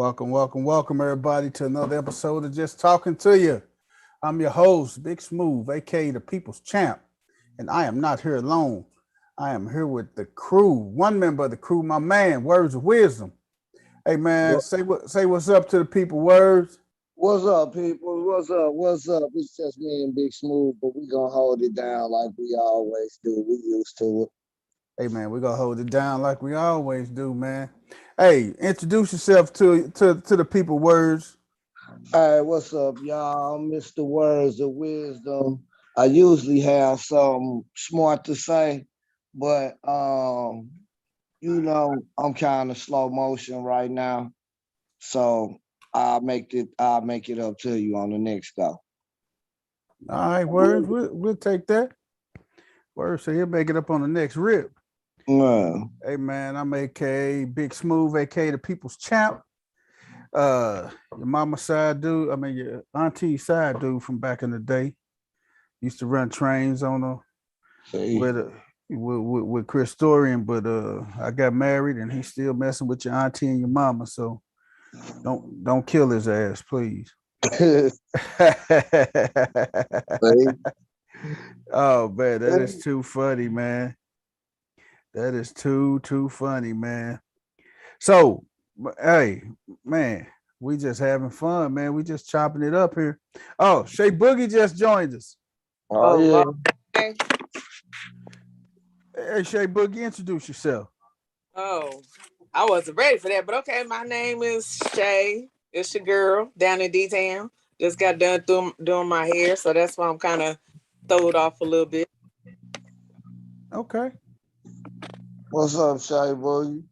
Welcome, everybody, to another episode of Just Talking to You. I'm your host, Big Smooth, aka the People's Champ, and I am not here alone. I am here with the crew, one member of the crew, my man, Words of Wisdom. Hey, man, What- say what's up to the people, Words. What's up, people? What's up? What's up? It's just me and Big Smooth, but we gonna hold it down like we always do. We used to it. Hey, man, we're going to hold it down like we always do, man. Hey, introduce yourself to the people, Words. All right, what's up, y'all? Mr. Words of Wisdom. I usually have something smart to say, but I'm kind of slow motion right now. So I'll make it up to you on the next go. All right, Words, we'll take that. Words, so he'll make it up on the next rip. No. Hey man, I'm aka Big Smooth, aka the People's Champ. Your mama side dude, your auntie side dude from back in the day. Used to run trains on her See? with with Chris Storian, but I got married and he's still messing with your auntie and your mama. So don't kill his ass, please. Oh man, that is too funny, man. That is too funny, man. So, hey, man, we just having fun, man. We just chopping it up here. Oh, Shay Boogie just joined us. Oh yeah. Lord. Okay. Hey, Shay Boogie, introduce yourself. Oh, I wasn't ready for that, but okay. My name is Shay. It's your girl down in D Town. Just got done doing my hair, so that's why I'm kind of throwed off a little bit. Okay. What's up, Shy Boogie?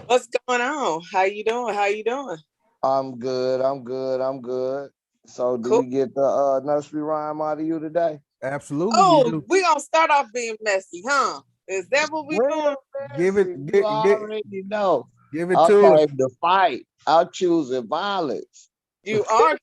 What's going on? How you doing? How you doing? I'm good. I'm good. So, do Cool. we get the nursery rhyme out of you today? Absolutely, we Oh, do. we gonna start off being messy, huh? Is that what we doing? Well, Give Bessie, it, you get, already know. give it I to us. came to fight. I'm choosing violence. You are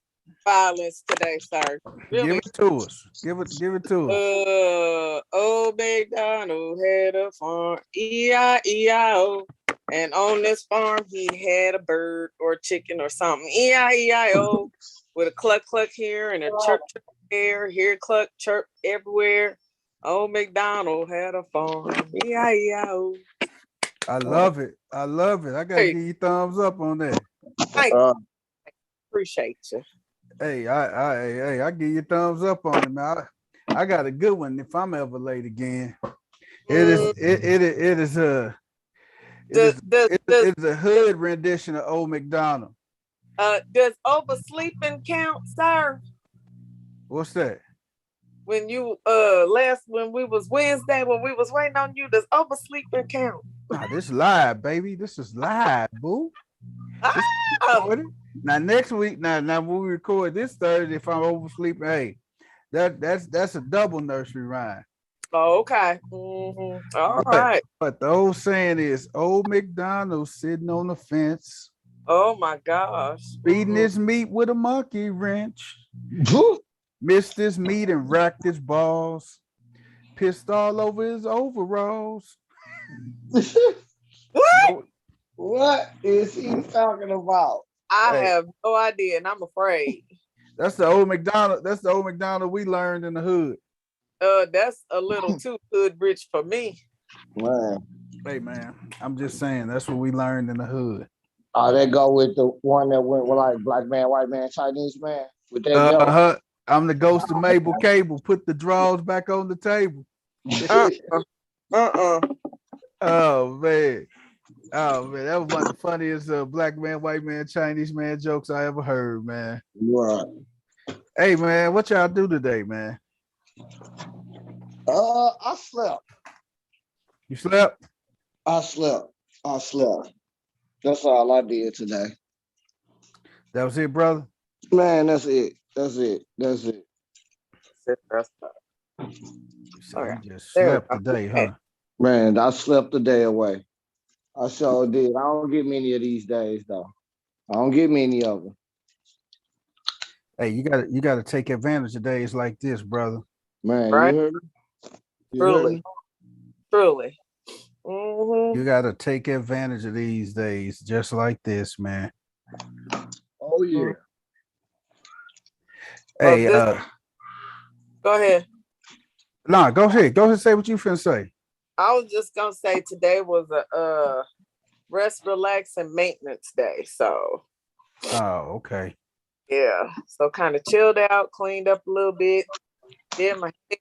violence today, sir. Give Really? it to us. Give it to us. Old MacDonald had a farm, E-I-E-I-O. And on this farm, he had a bird or chicken or something, E-I-E-I-O. With a cluck cluck here and a chirp chirp there, here cluck chirp everywhere. Old MacDonald had a farm, E-I-E-I-O. I love it. I love it. I gotta Hey, give you thumbs up on that. I Uh, appreciate you. Hey, I give you thumbs up on it, man. I got a good one if I'm ever late again. It is Mm, it is a does, does, does, it is a hood rendition of Old McDonald. does oversleeping count, sir? What's that? When you when we was Wednesday when we was waiting on you, does oversleeping count? Nah, this live, baby. This is live, boo. This is Ah! recorded. Now next week, now when we record this Thursday, if I'm oversleeping, hey, that's a double nursery rhyme. Oh, okay. All But right. but the old saying is old McDonald sitting on the fence, Oh my gosh. feeding his meat with a monkey wrench, missed his meat and racked his balls, pissed all over his overalls. What? No, what is he talking about? I hey, have no idea, and I'm afraid. that's the old McDonald. That's the old McDonald we learned in the hood. That's a little too good rich for me. Man, Hey man, I'm just saying that's what we learned in the hood. they go with the one that went with like black man, white man, Chinese man with that belt. Uh-huh. I'm the ghost of Mabel Cable. Put the drawers back on the table. Uh uh. Oh man. Oh man, that was one of the funniest black man, white man, Chinese man jokes I ever heard, man. Right. Hey man, what y'all do today, man? I slept. You slept? I slept. I slept. That's all I did today. That was it, brother. Man, that's it. That's it. That's it. You said Okay. you just There we slept go. today, Okay. huh? Man, I slept the day away. I sure did. I don't get many of these days though. I don't get many of them. Hey, you gotta take advantage of days like this, brother. Man, Right? you heard me? You heard Truly. me? Truly. Mm-hmm. You gotta take advantage of these days just like this, man. Oh yeah. Well, Hey, go ahead. nah, go ahead. Go ahead and say what you finna say. I was just gonna say today was a rest, relax, and maintenance day. So Oh, okay. yeah, so kind of chilled out, cleaned up a little bit, did my hair,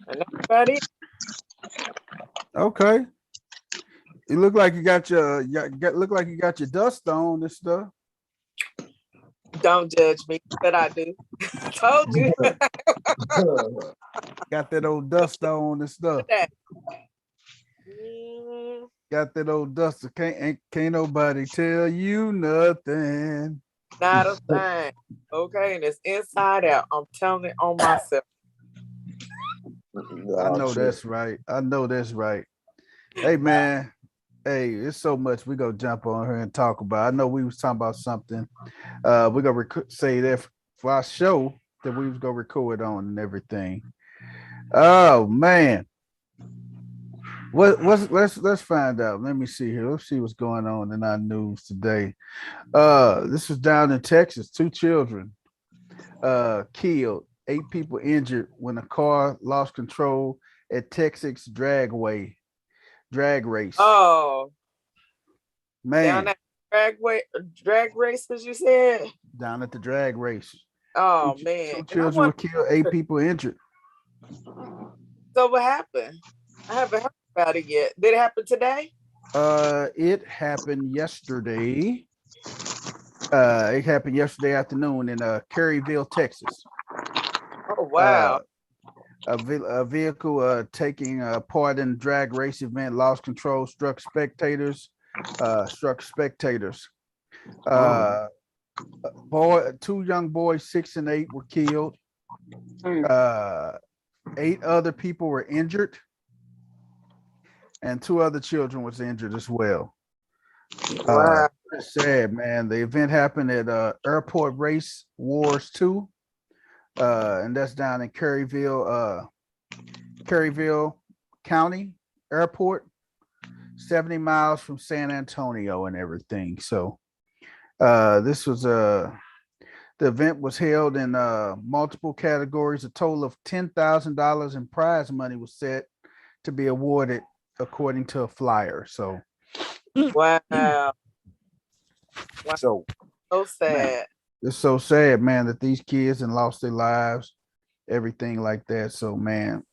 and that's about it. Okay. You look like you got your look like you got your dust on and stuff. Don't judge me, but I do. Told you Got that old dust on and stuff. that. Mm, Got that old duster. Can't nobody tell you nothing. not a thing. Okay, and it's inside out. I'm telling it on myself. I know that's right. I know that's right. Hey man, hey, it's so much we gonna jump on here and talk about. I know we was talking about something. We're gonna say that for our show that we was gonna record on and everything. Oh man, what's let's find out. Let me see here. Let's see what's going on in our news today. This was down in Texas. 2 children killed, 8 people injured when a car lost control at Texas drag race. Oh, down Man, that drag race, as you said. down at the drag race. Oh Two, man, two and I children were want. killed, 8 people injured. So what happened? I haven't heard about it yet. Did it happen today? It happened yesterday. It happened yesterday afternoon in Caryville, Texas. Oh Uh, wow. a vehicle taking part in drag race event lost control, struck spectators. Uh, 2 young boys, 6 and 8, were killed. 8 other people were injured, and 2 other children was injured as well. Wow. It's sad, man. The event happened at Airport Race Wars 2, and that's down in Caryville County Airport, 70 miles from San Antonio and everything. So this was the event was held in multiple categories. A total of $10,000 in prize money was set to be awarded according to a flyer. So Wow. Wow. so So man, sad. it's so sad, man, that these kids and lost their lives, everything like that. So man,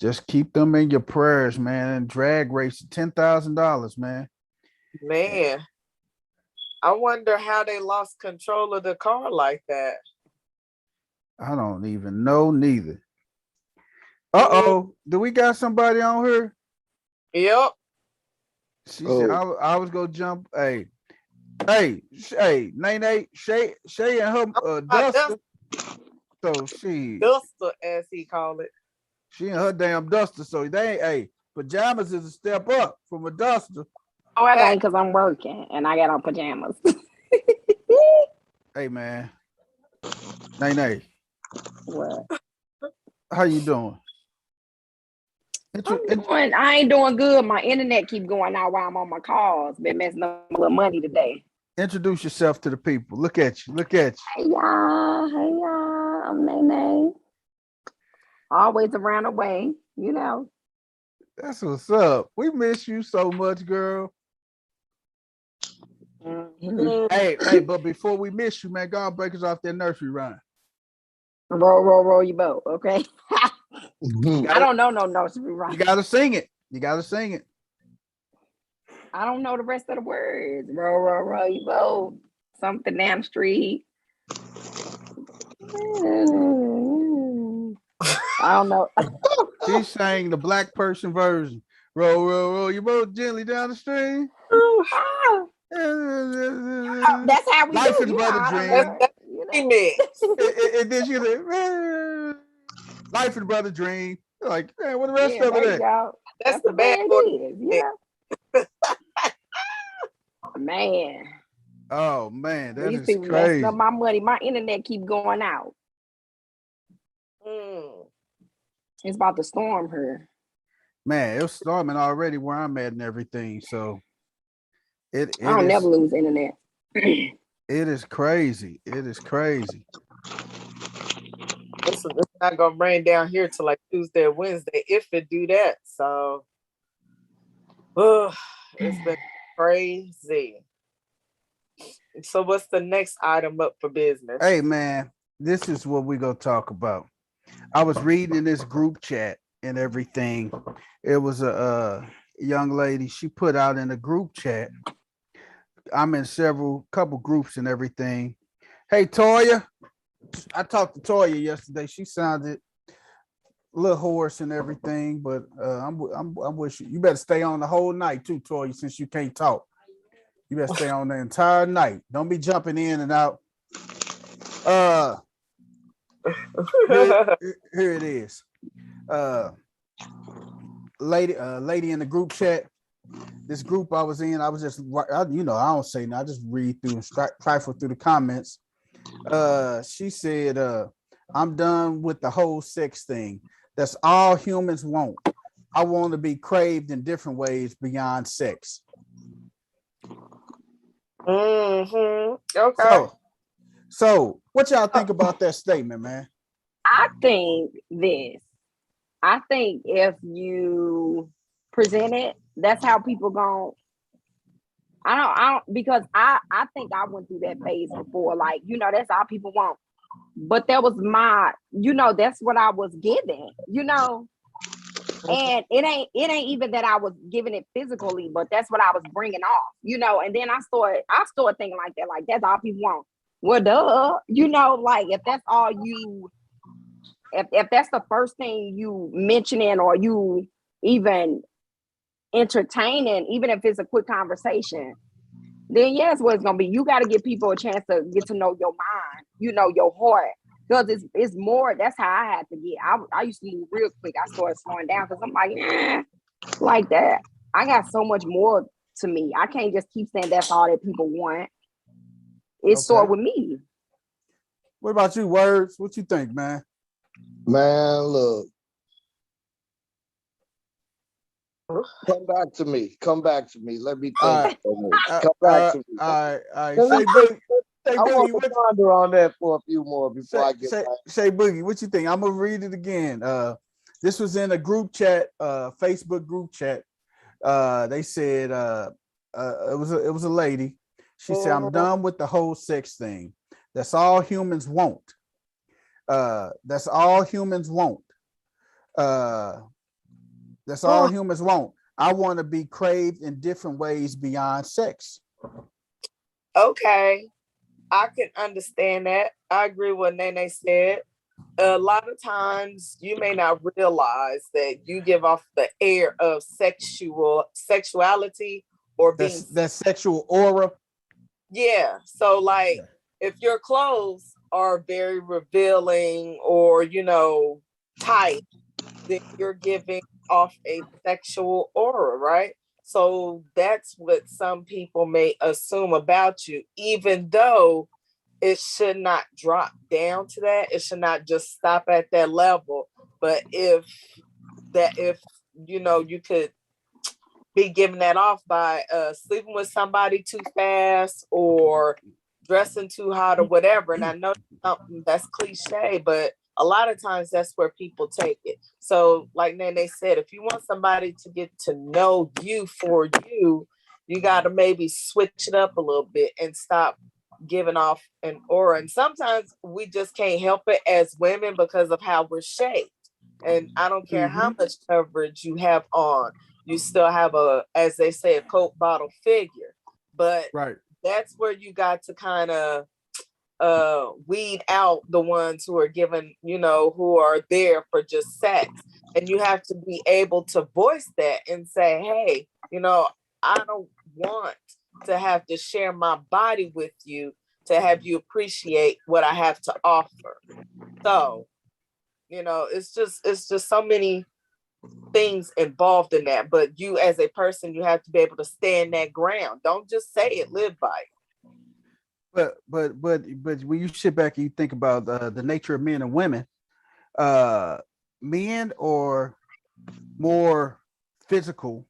just keep them in your prayers, man. And drag race, $10,000, man. Man. I wonder how they lost control of the car like that. I don't even know neither. Mm, Uh-oh, do we got somebody on here? yep. She said I was gonna jump. Hey, Nene, Shay and her duster. So Duster, as he called it. she and her damn duster. So they ain't, hey, pajamas is a step up from a duster. Oh, it ain't because I'm working and I got on pajamas. Hey man, Nene, What? how you doing? I ain't doing good. My internet keep going out while I'm on my calls. Been messing up my little money today. Introduce yourself to the people. Look at you. Look at you. Hey y'all. I'm Nene. Always around the way, you know. That's what's up. We miss you so much, girl. Mm-hmm. Hey, but before we miss you, man, God break us off that nursery rhyme. Roll your boat, okay? Mhm. I don't know no nursery rhyme. You gotta sing it. You gotta sing it. I don't know the rest of the words. Roll your boat. Something down the street. I don't know. She sang the black person version. Roll your boat gently down the stream. That's how we Life do. is You know, but a I don't dream. know. That's You know. remix. And then she said, life is but a dream. You're like, man, what the rest Yeah, of there it you at? go. That's the the bad way boy. it is. You know. Man, Oh man, that these is people messing crazy. up my money. My internet keep going out. Mm. It's about to storm here. Man, it was storming already where I'm at and everything. So it I don't is never lose internet. It is crazy. It is crazy. It's not gonna rain down here till like Tuesday or Wednesday if it do that. So, it's been crazy. So, what's the next item up for business? Hey man, this is what we gonna talk about. I was reading in this group chat and everything. It was a young lady. She put out in a group chat. I'm in couple groups and everything. Hey Toya, I talked to Toya yesterday. She sounded a little hoarse and everything, but I'm with you. You better stay on the whole night too, Toya, since you can't talk. You better stay on the entire night. Don't be jumping in and out. Uh, here, here it is. Uh, lady in the group chat. This group I was in, I was just, I don't say nothing. I just read through and trifle through the comments. She said, I'm done with the whole sex thing. That's all humans want. I want to be craved in different ways beyond sex. Okay. So what y'all think about that statement, man? I think this. I think if you present it, that's how people gon' I don't because I think I went through that phase before. Like, that's all people want. But that was that's what I was given. And it ain't even that I was giving it physically, but that's what I was bringing off, and then I started thinking like that, like that's all people want. Well, duh, like if that's all you, if that's the first thing you mentioning or you even entertaining, even if it's a quick conversation, then yes, what it's gonna be. You got to give people a chance to get to know your mind, your heart, because it's more. That's how I had to get. I used to move real quick. I started slowing down because I'm like that. I got so much more to me. I can't just keep saying that's all that people want. It started with me. What about you, Words? What you think, man? Man, look. Come back to me. Come back to me. Let me think. Come back to me. All right. Say Boogie. I want to ponder on that for a few more before I get back. Say Boogie, what you think? I'm gonna read it again. This was in a group chat, Facebook group chat. They said it was a lady. She said, "I'm done with the whole sex thing. That's all humans want. That's all humans want. That's all humans want. I want to be craved in different ways beyond sex." Okay, I can understand that. I agree with what Nene said. A lot of times you may not realize that you give off the air of sexuality or being that sexual aura. Yeah. So like if your clothes are very revealing or tight, then you're giving off a sexual aura, right? So that's what some people may assume about you, even though it should not drop down to that. It should not just stop at that level. But if you could be giving that off by sleeping with somebody too fast or dressing too hot or whatever. And I know that's cliche, but a lot of times that's where people take it. So like Nene said, if you want somebody to get to know you for you, you got to maybe switch it up a little bit and stop giving off an aura. And sometimes we just can't help it as women because of how we're shaped. And I don't care how much coverage you have on, you still have as they say, a Coke bottle figure. But that's where you got to kind of weed out the ones who are given, who are there for just sex. And you have to be able to voice that and say, hey, I don't want to have to share my body with you to have you appreciate what I have to offer. So, it's just so many things involved in that. But you as a person, you have to be able to stand that ground. Don't just say it, live by it. But when you sit back and you think about the nature of men and women, men are more physical.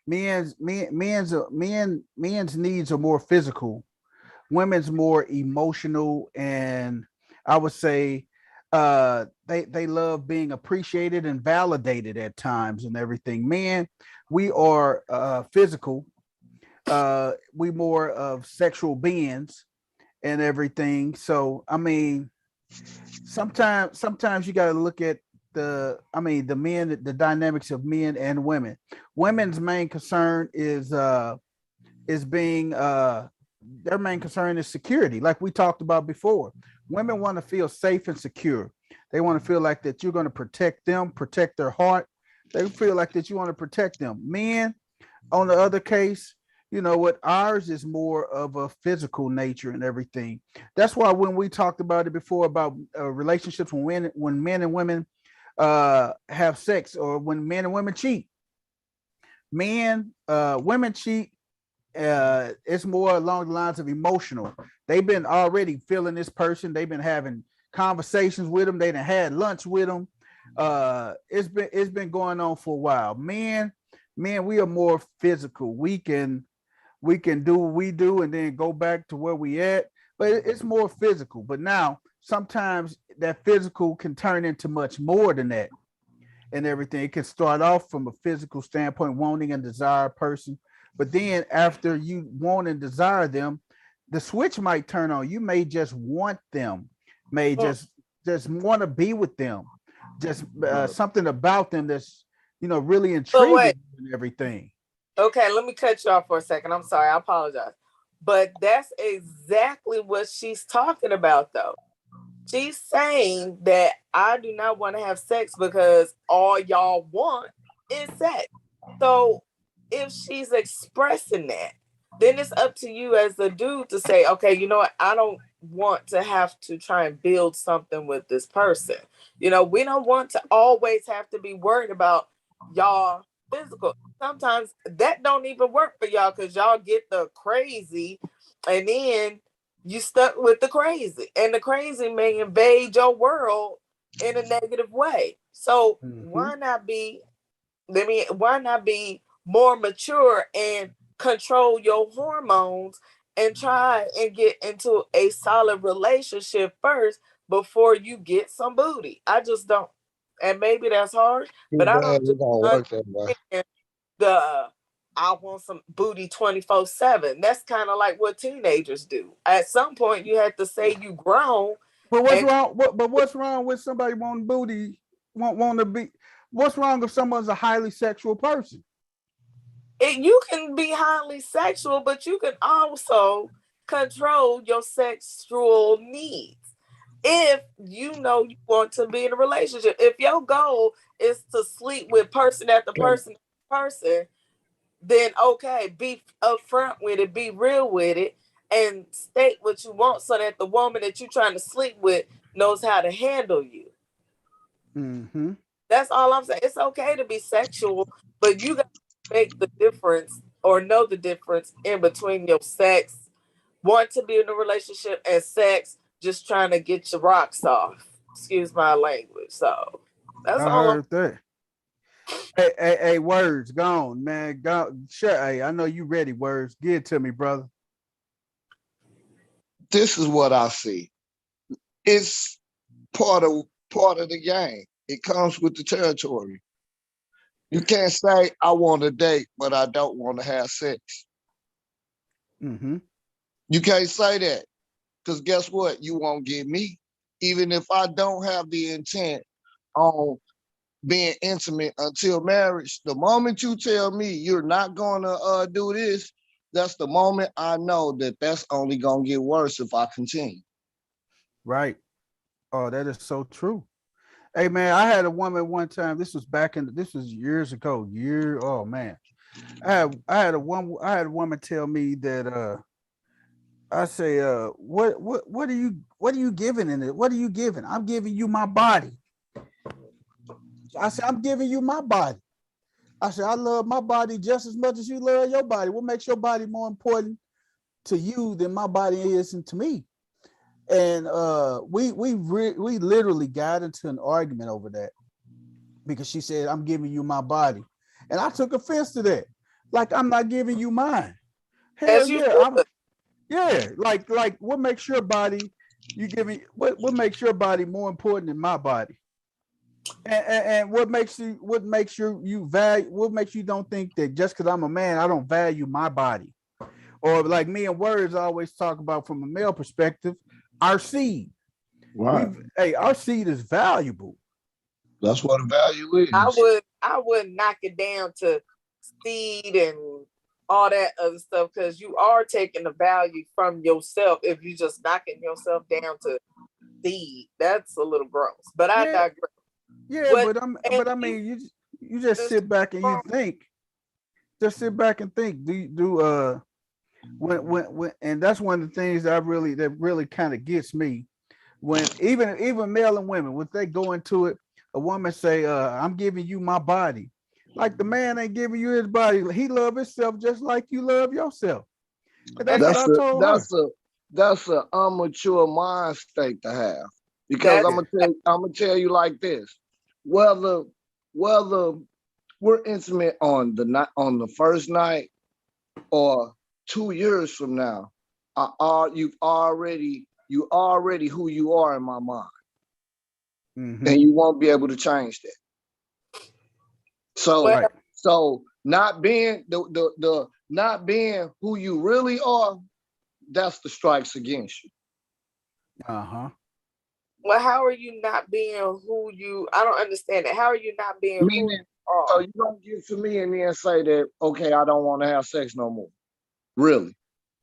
Men's needs are more physical women's more emotional, and I would say they love being appreciated and validated at times and everything. Men, we are physical, we more of sexual beings and everything. So I mean, sometimes you got to look at the men, the dynamics of men and women. Women's main concern is being their main concern is security, like we talked about before. Women want to feel safe and secure. They want to feel like that you're going to protect them, protect their heart. They feel like that you want to protect them. Men, on the other case, you know what, ours is more of a physical nature and everything. That's why when we talked about it before about relationships, when men and women have sex, or when men and women cheat, women cheat, it's more along the lines of emotional. They've been already feeling this person. They've been having conversations with them. They done had lunch with them. It's been going on for a while. Men, we are more physical. We can do what we do and then go back to where we at. But it's more physical. But now sometimes that physical can turn into much more than that and everything. It can start off from a physical standpoint, wanting and desire a person, but then after you want and desire them, the switch might turn on. You may just want them, may Mm. just want to be with them, just something about them that's really But wait, intriguing and everything. okay, let me cut you off for a second. I'm sorry, I apologize. But that's exactly what she's talking about, though. She's saying that I do not want to have sex because all y'all want is sex. So if she's expressing that, then it's up to you as a dude to say, okay, you know what? I don't want to have to try and build something with this person. We don't want to always have to be worried about y'all physical. Sometimes that don't even work for y'all because y'all get the crazy, and then you stuck with the crazy, and the crazy may invade your world in a negative way. So Mm-hmm. why not be more mature and control your hormones and try and get into a solid relationship first before you get some booty? I just don't. And maybe that's hard, Too but I bad don't just it don't work that way. understand the I want some booty 24/7. That's kind of like what teenagers do. At some point, you have to say you grown, But what's and wrong? But what's wrong with somebody wanting booty? Want to be? What's wrong if someone's a highly sexual person? you can be highly sexual, but you can also control your sexual needs. If you know you want to be in a relationship, if your goal is to sleep with person after person after person, then okay, be upfront with it, be real with it, and state what you want so that the woman that you're trying to sleep with knows how to handle you. Mm-hmm. That's all I'm saying. It's okay to be sexual, but you got to make the difference or know the difference in between your sex, want to be in a relationship, and sex just trying to get your rocks off. Excuse my language. So that's I all I'm. heard that. Hey, words gone, man. Go, sure. Hey, I know you ready. Words, give it to me, brother. This is what I see. It's part of the game. It comes with the territory. You can't say I want to date, but I don't want to have sex. Mm-hmm. You can't say that because guess what? You won't get me. Even if I don't have the intent on being intimate until marriage, the moment you tell me you're not going to do this, that's the moment I know that that's only going to get worse if I continue. Right. Oh, that is so true. Hey, man, I had a woman one time. This was years ago. Oh man. I had a woman tell me that I say, what are you giving in it? What are you giving? I'm giving you my body. I said, I'm giving you my body. I said, I love my body just as much as you love your body. What makes your body more important to you than my body is to me? And we literally got into an argument over that because she said, I'm giving you my body. And I took offense to that. Like, I'm not giving you mine. Hell As you yeah. should. Yeah, like what makes your body you giving what makes your body more important than my body? And what makes you value what makes you don't think that just because I'm a man, I don't value my body? Or like me and Words always talk about from a male perspective, our seed. Right. Our seed is valuable. That's what the value I is. would knock it down to seed and all that other stuff because you are taking the value from yourself if you just knocking yourself down to seed. That's a little gross. But I Yeah, digress. yeah, What and but I mean you just this sit back and you think. Just sit back and think. When and that's one of the things that really kind of gets me when even male and women when they go into it, a woman say, I'm giving you my body. Like the man ain't giving you his body. He love himself just like you love yourself. And that's and what That's I a told her. that's a that's a immature mind state to have. Because that's Yeah. I'm gonna tell you like this. Whether we're intimate on the night on the first night or 2 years from now, you already who you are in my mind, Mm-hmm. and you won't be able to change that. well So Right. not being the not being who you really are, that's the strikes against you. Uh-huh. well how are you not being who you I don't understand it. How are you not being who Meaning, you are? so you don't get to me and then say that, okay, I don't want to have sex no more. Really?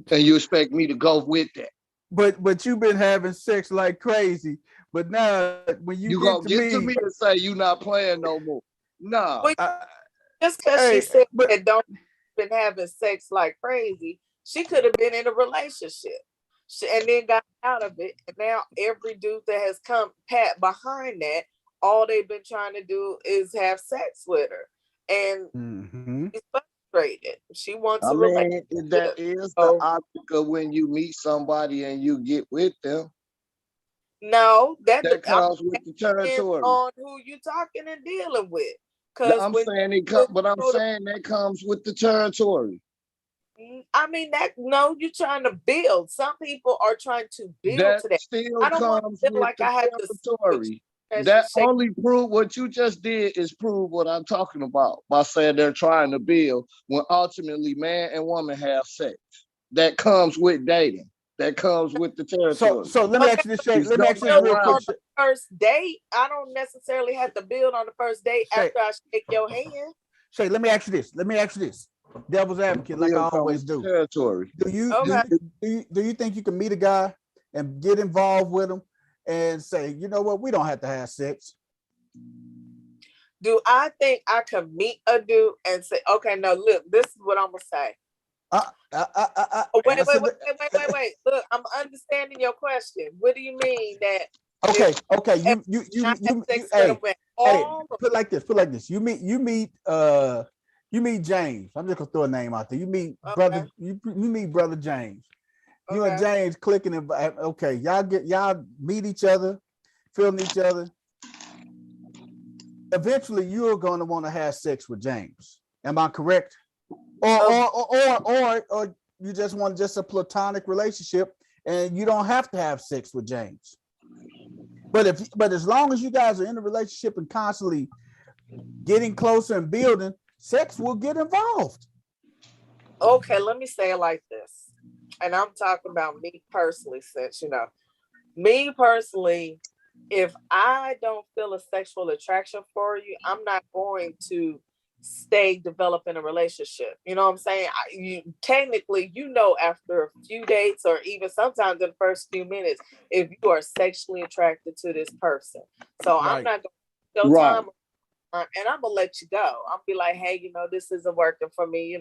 And you expect me to go with that? But you've been having sex like crazy. But now when you You get to gonna get me, to me and say you not playing no more? Nah. Well, I, just because she hey, said but that don't been having sex like crazy, she could have been in a relationship and then got out of it. And now every dude that has come pat behind that, all they've been trying to do is have sex with her. And mm-hmm. she's frustrated. She wants I a mean, that relationship. is the So optic of when you meet somebody and you get with them. no, that That I'm comes with the depends territory. on who you talking and dealing with. Cause I'm when saying you but I'm go to saying that comes with the territory. I mean that no, you're trying to build. Some people are trying to build That to that. still I don't want comes to feel with like the I have to sit with territory. you as you That shake. only prove what you just did is prove what I'm talking about by saying they're trying to build when ultimately man and woman have sex. That comes with dating. That comes with the territory. So let me Okay, ask you this, Shay. It's Let me no ask you this way build real quick, on around the it. first date. I don't necessarily have to build on the first date Shay. after I shake your hand. Shay, let me ask you this. Let me ask you this. Devil's advocate, like I Still come always with the do. territory. Do you do Okay. you do you think you can meet a guy and get involved with him and say, you know what, we don't have to have sex? Do I think I could meet a dude and say, okay, no, look, this is what I'm gonna say. Oh, wait, Answer wait. Look, I'm understanding your question. What do you mean that if Okay, okay. if I have You sex with a hey, man, hey, all of put like this. You meet James. I'm just gonna throw a name out there. okay, You meet brother James. You and okay, James clicking and okay, y'all meet each other, feeling each other. Eventually you're gonna want to have sex with James. Am I correct? of Or you just want just a platonic relationship and you don't have to have sex with James. But as long as you guys are in a relationship and constantly getting closer and building, sex will get involved. okay. Let me say it like this, and I'm talking about me personally, since me personally, if I don't feel a sexual attraction for you, I'm not going to stay developing a relationship. You know what I'm saying? You technically, after a few dates or even sometimes in the first few minutes, if you are sexually attracted to this person. So I'm Right. not going to your Right. time and I'm gonna let you go. I'm be like, hey, this isn't working for me.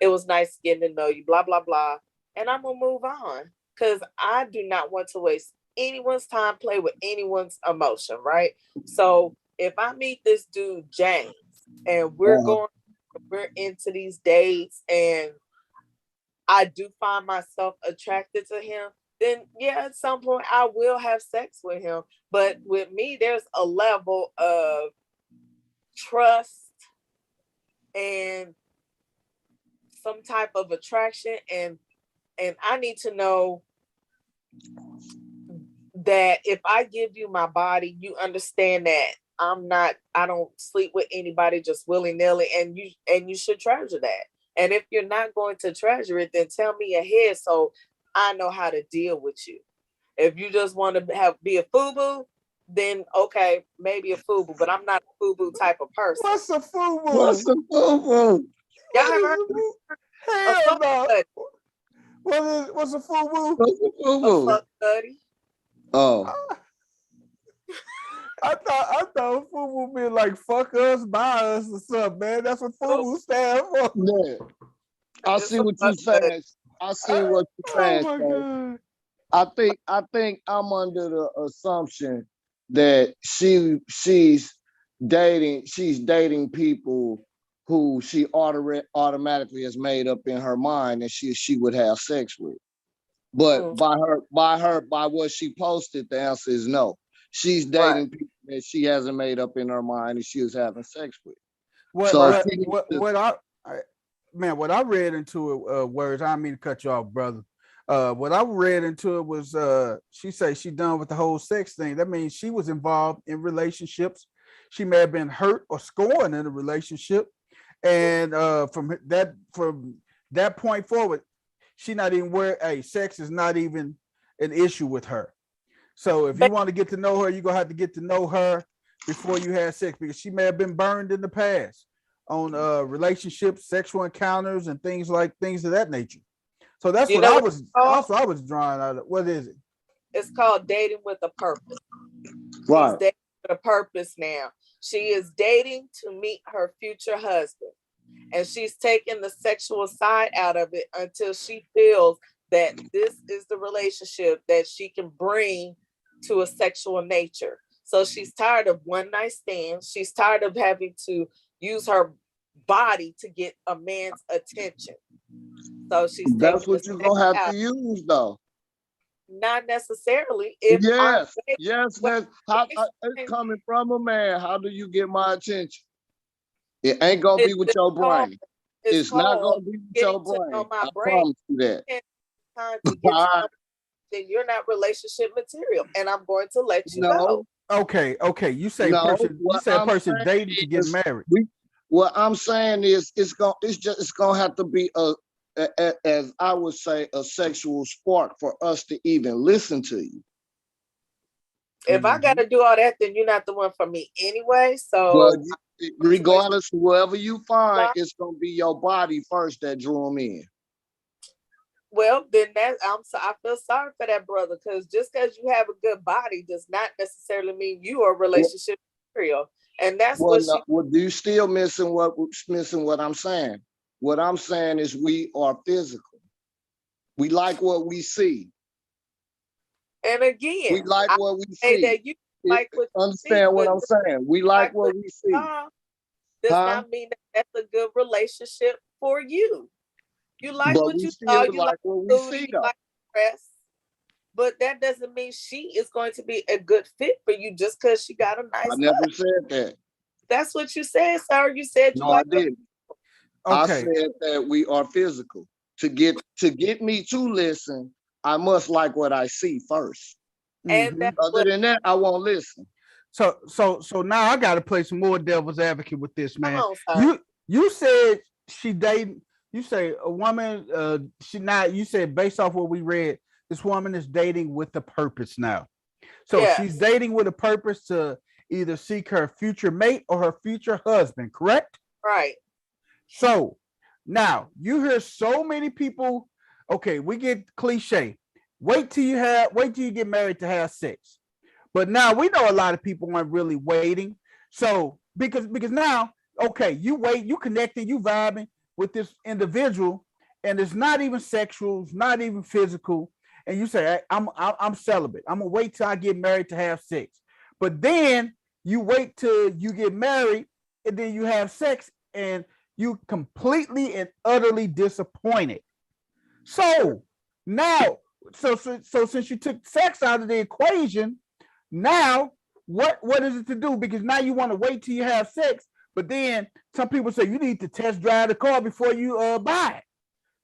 It was nice getting to know you, blah, blah, blah. And I'm gonna move on. Cause I do not want to waste anyone's time, play with anyone's emotion, right? So if I meet this dude, James, and Uh-huh. we're into these dates and I do find myself attracted to him, then yeah, at some point I will have sex with him. But with me, there's a level of trust and some type of attraction and and I need to know that if I give you my body, you understand that I don't sleep with anybody just willy-nilly, and you should treasure that. And if you're not going to treasure it, then tell me ahead so I know how to deal with you. If you just want to be a FUBU, then okay, maybe a FUBU, but I'm not a FUBU type of person. What's a What's FUBU? the FUBU? Y'all What have is heard a FUBU? a Hell fuck no. buddy? What's a FUBU? What's the A FUBU? fuck buddy? Oh, I thought FUBU meant like fuck us, buy us or something, man. That's what FUBU stand for. yeah. I It's see a what you fuck buddy. saying. I see what you Oh saying. my Shay. god. I think I'm under the assumption that she's dating people who she automatically has made up in her mind that she would have sex with. But by what she posted, the answer is no. She's dating Right. people that she hasn't made up in her mind and she was having sex with. What So what she needs what to- what what I read into it, words, I don't mean to cut you off, brother. What I read into it was she said she done with the whole sex thing. That means she was involved in relationships. She may have been hurt or scorned in a relationship. And from that point forward, she not even sex is not even an issue with her. So if you want to get to know her, you're gonna have to get to know her before you had sex, because she may have been burned in the past on relationships, sexual encounters, and things of that nature. So that's what I was also I was drawing out of. What is it? It's called dating with a purpose. Right. She's dating with a purpose now. She is dating to meet her future husband. And she's taking the sexual side out of it until she feels that this is the relationship that she can bring to a sexual nature. So she's tired of one night stands. She's tired of having to use her body to get a man's attention. So she's That's what taking you're the gonna have sex out. to use, though. Not necessarily. If Yes, I'm yes, that's how it's coming from a man. How do you get my attention? It ain't gonna be with your brain. It's not gonna be with your brain. I promise you that. Time to get to know, then you're not relationship material, and I'm going to let you know. Okay. You say No, person. You say a person dating to get is married. What I'm saying is it's gonna have to be as I would say, a sexual spark for us to even listen to you. If I got to do all that, then you're not the one for me anyway. So Well, regardless of whoever you find, it's gonna be your body first that drew them in. well, then I feel sorry for that brother, because just because you have a good body does not necessarily mean you are relationship material. And that's Well, what well, you still missing what I'm saying. What I'm saying is we are physical. We like what we see. And again, We like what we say see. that you like what you Understand see, what I'm saying? We like what we see. Does not mean that that's a good relationship for you. You like But what we you still saw, you like like what we food, see, you though. like dress, but that doesn't mean she is going to be a good fit for you just because she got a nice I never butt. said that. That's what you said, sir. You said you No, like I didn't. Okay. I said that we are physical. To get me to listen, I must like what I see first. and that's Other than that, I won't listen. So now I got to play some more devil's advocate with this, man. Come on, sir. You said she dating. You say a woman. She not. You said based off what we read, this woman is dating with a purpose now. So Yes. she's dating with a purpose to either seek her future mate or her future husband. Correct? Right. So now you hear so many people. Okay, we get cliche. Wait till you get married to have sex. But now we know a lot of people aren't really waiting. So because now, okay, you wait, you connecting, you vibing with this individual, and it's not even sexual, it's not even physical, and you say, I'm celibate. I'm gonna wait till I get married to have sex. But then you wait till you get married, and then you have sex, and you completely and utterly disappointed. So now, so since you took sex out of the equation, now what is it to do? Because now you want to wait till you have sex, but then some people say you need to test drive the car before you buy it.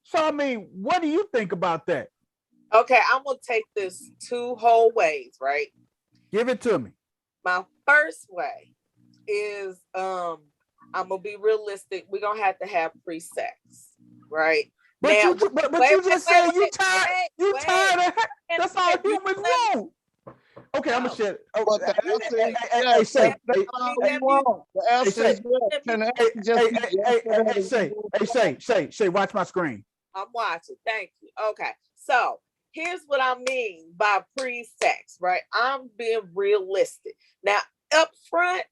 So I mean, what do you think about that? Okay, I'm gonna take this two whole ways, right? Give it to me. My first way is I'm gonna be realistic. We're gonna have to have pre-sex, right? But Now, but you just said you tired. You tired of that's all You humans let me- want. Okay, I'm gonna No. share. Oh, But the You answer let is me- hey, yes. say, That's all we want. The answer is yes. Can the answer just be yes for that? say, watch my screen. I'm watching. Thank you. Okay. So here's what I mean by pre-sex, right? I'm being realistic. Now, up front,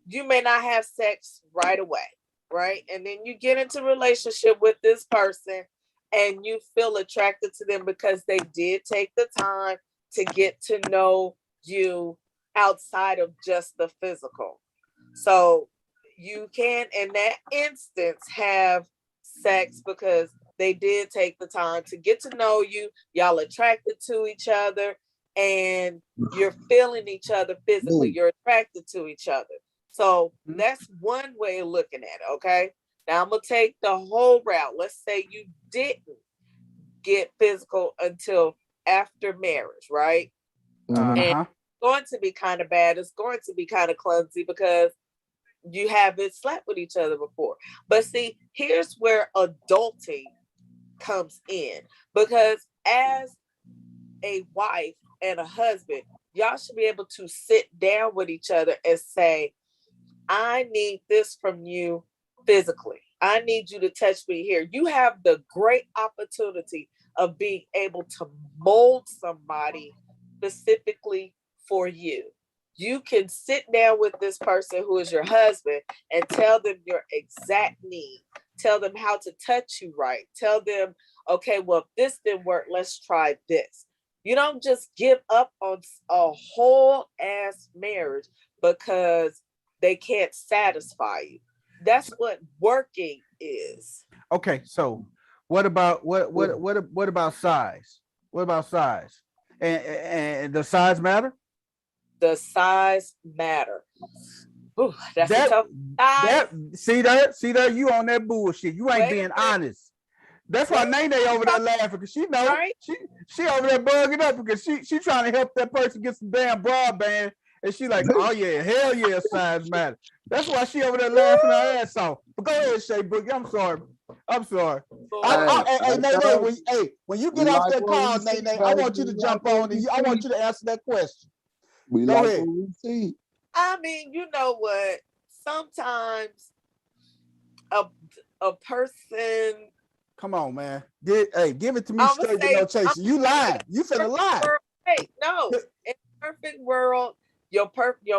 you may not have sex right away, right? And then you get into relationship with this person and you feel attracted to them because they did take the time to get to know you outside of just the physical. So you can, in that instance, have sex because they did take the time to get to know you. Y'all attracted to each other and you're feeling each other physically. You're attracted to each other. So that's one way of looking at it. Okay. Now I'm going to take the whole route. Let's say you didn't get physical until after marriage, right? And it's going to be kind of bad. It's going to be kind of clumsy because you haven't slept with each other before. But see, here's where adulting comes in, because as a wife and a husband, y'all should be able to sit down with each other and say, I need this from you physically. I need you to touch me here. You have the great opportunity of being able to mold somebody specifically for you. You can sit down with this person who is your husband and tell them your exact need. Tell them how to touch you right. Tell them, okay, well, if this didn't work, let's try this. You don't just give up on a whole ass marriage because they can't satisfy you. That's what working is. Okay, so what about what about size? What about size? And the size matter? The size matter. Ooh, that's that, a tough size. See that you on that bullshit. You ain't being honest. That's why Nene over there laughing because she know right? she over there bugging up because she trying to help that person get some damn broadband and she like, oh yeah, hell yeah, size matter. That's why she over there laughing her ass off. But go ahead, Shay Boogie. I'm sorry. Hey, Nene, when you get off that call, Nene, I want you to jump on and I want you to answer that question. Go ahead. What we see. I mean, you know what? Sometimes a person. Come on, man. Give it to me straight with no chasing. You lying. You finna lie. Hey, no. In a perfect world, your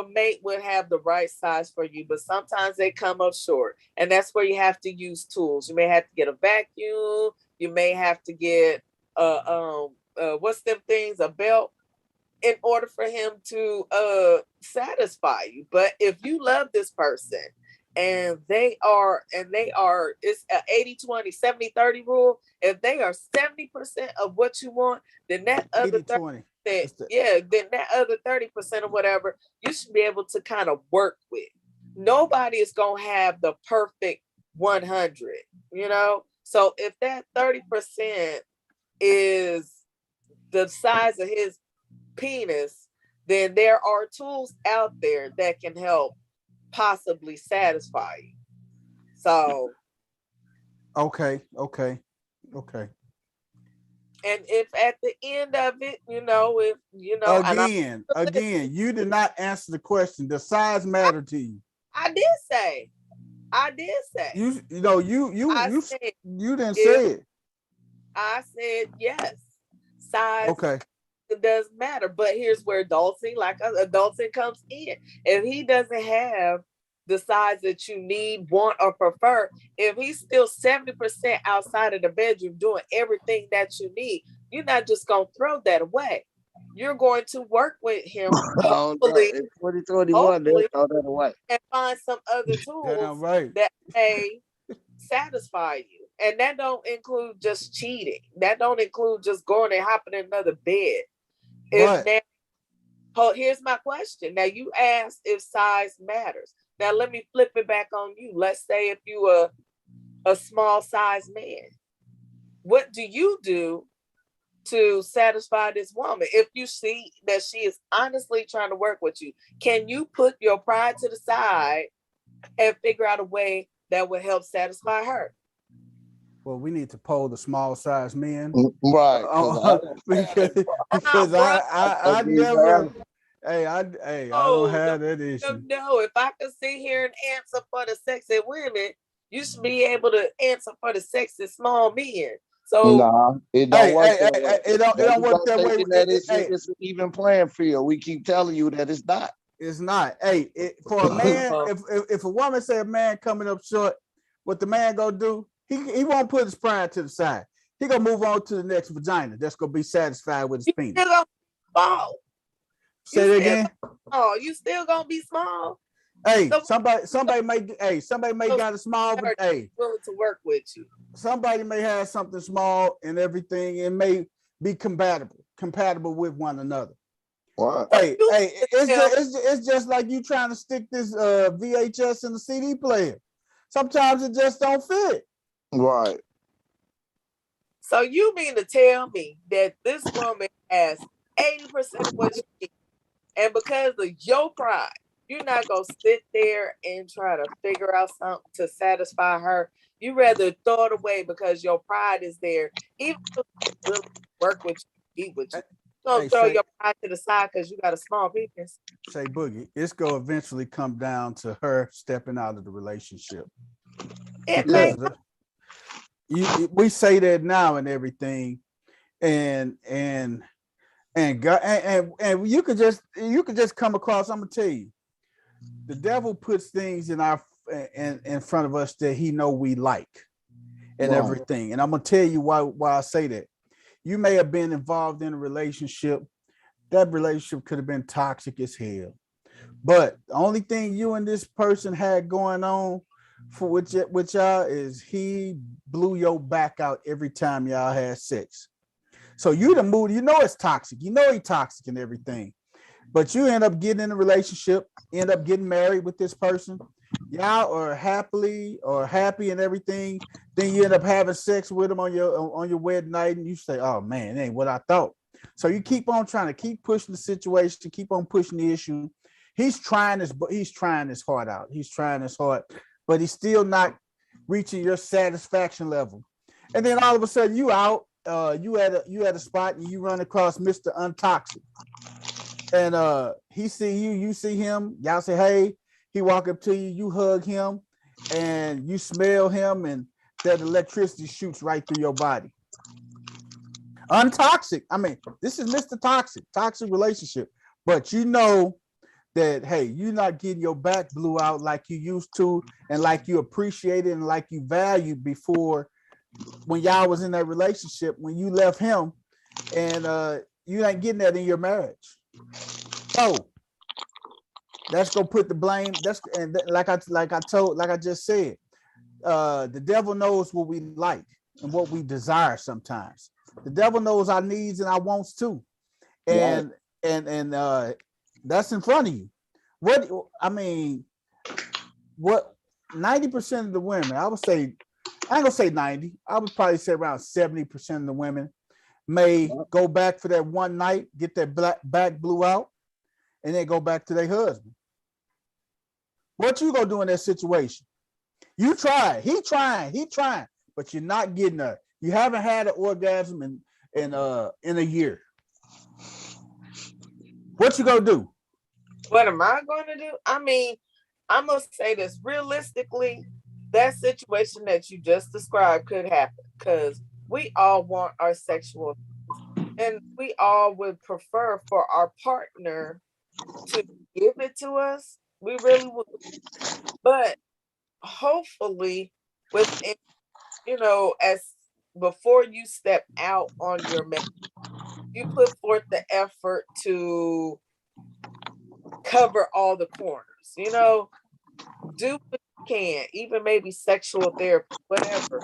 mate would have the right size for you, but sometimes they come up short. And that's where you have to use tools. You may have to get a vacuum. You may have to get what's them things, a belt, in order for him to satisfy you. But if you love this person and they are, it's an 80-20, 70-30 rule. If they are 70% of what you want, then that other 30%, then that other 30% or whatever, you should be able to kind of work with. Nobody is going to have the perfect 100, you know? So if that 30% is the size of his penis, then there are tools out there that can help possibly satisfy you. So okay. And if at the end of it, again, you did not answer the question. Does size matter to you? I did say you didn't say it. I said yes. Size okay. It does matter, but here's where adulting comes in. If he doesn't have the size that you need, want, or prefer, if he's still 70% outside of the bedroom doing everything that you need, you're not just going to throw that away. You're going to work with him, hopefully, 2021, they'll throw that away. And find some other tools that may satisfy you. And that don't include just cheating. That don't include just going and hopping in another bed. Here's my question. Now you asked if size matters. Now let me flip it back on you. Let's say if you are a small size man, what do you do to satisfy this woman? If you see that she is honestly trying to work with you, can you put your pride to the side and figure out a way that would help satisfy her? Well, we need to poll the small size men. Right, because I don't have because that because Bro, I problem. never I don't no, have that issue. no. If I could sit here and answer for the sexy women, you should be able to answer for the sexy small men. So Nah, it don't work that way. It There don't you work go that way. thinking that it's an even playing field. We keep telling you that it's not. It's not. Hey, for a man, if a woman say a man coming up short, what the man gonna do? He won't put his pride to the side. He gonna move on to the next vagina. That's gonna be satisfied with his you penis. still gonna be small. Say that again. Oh, you still gonna be small. Hey, So somebody may got a small, but hey, willing to work with you. somebody may have something small and everything. It may be compatible with one another. What? Hey, it's just like you trying to stick this VHS in the CD player. Sometimes it just don't fit. Right. So you mean to tell me that this woman has 80% of what you need, and because of your pride, you're not gonna sit there and try to figure out something to satisfy her. You rather throw it away because your pride is there, even if she's willing to work with you, be with you. You gonna throw your pride to the side because you got a small penis. Say Boogie, it's gonna eventually come down to her stepping out of the relationship. It may We say that now and everything, and God, and you could just come across. I'm gonna tell you, the devil puts things in front of us that he know we like and everything. And I'm gonna tell you why I say that. You may have been involved in a relationship. That relationship could have been toxic as hell. But the only thing you and this person had going on for with y'all is he blew your back out every time y'all had sex. So you the mood, you know it's toxic. You know he's toxic and everything. But you end up getting in a relationship, end up getting married with this person. Y'all are happy and everything. Then you end up having sex with him on your wedding night, and you say, "Oh man, it ain't what I thought." So you keep on trying to keep pushing the situation, keep on pushing the issue. He's trying his heart out. He's trying his heart, but he's still not reaching your satisfaction level. And then all of a sudden you out, you at a spot and you run across Mr. Untoxic. And he see you see him, y'all say, hey, he walk up to you, you hug him, and you smell him, and that electricity shoots right through your body. Untoxic. I mean, this is Mr. Toxic relationship. But you know that, hey, you're not getting your back blew out like you used to, and like you appreciated and like you valued before when y'all was in that relationship, when you left him, and you ain't getting that in your marriage. So that's gonna put the blame. Like I just said, the devil knows what we like and what we desire sometimes. The devil knows our needs and our wants too. And that's in front of you. What 90% of the women, I would say, I ain't gonna say 90, I would probably say around 70% of the women may go back for that one night, get that back blew out, and then go back to their husband. What you gonna do in that situation? You try, he trying, but you're not getting her. You haven't had an orgasm in a year. What you gonna do? What am I going to do? I mean, I'm gonna say this realistically. That situation that you just described could happen because we all want our sexual, and we all would prefer for our partner to give it to us. We really would, but hopefully, within as before you step out on your man, you put forth the effort to cover all the corners. Do what you can, even maybe sexual therapy, whatever.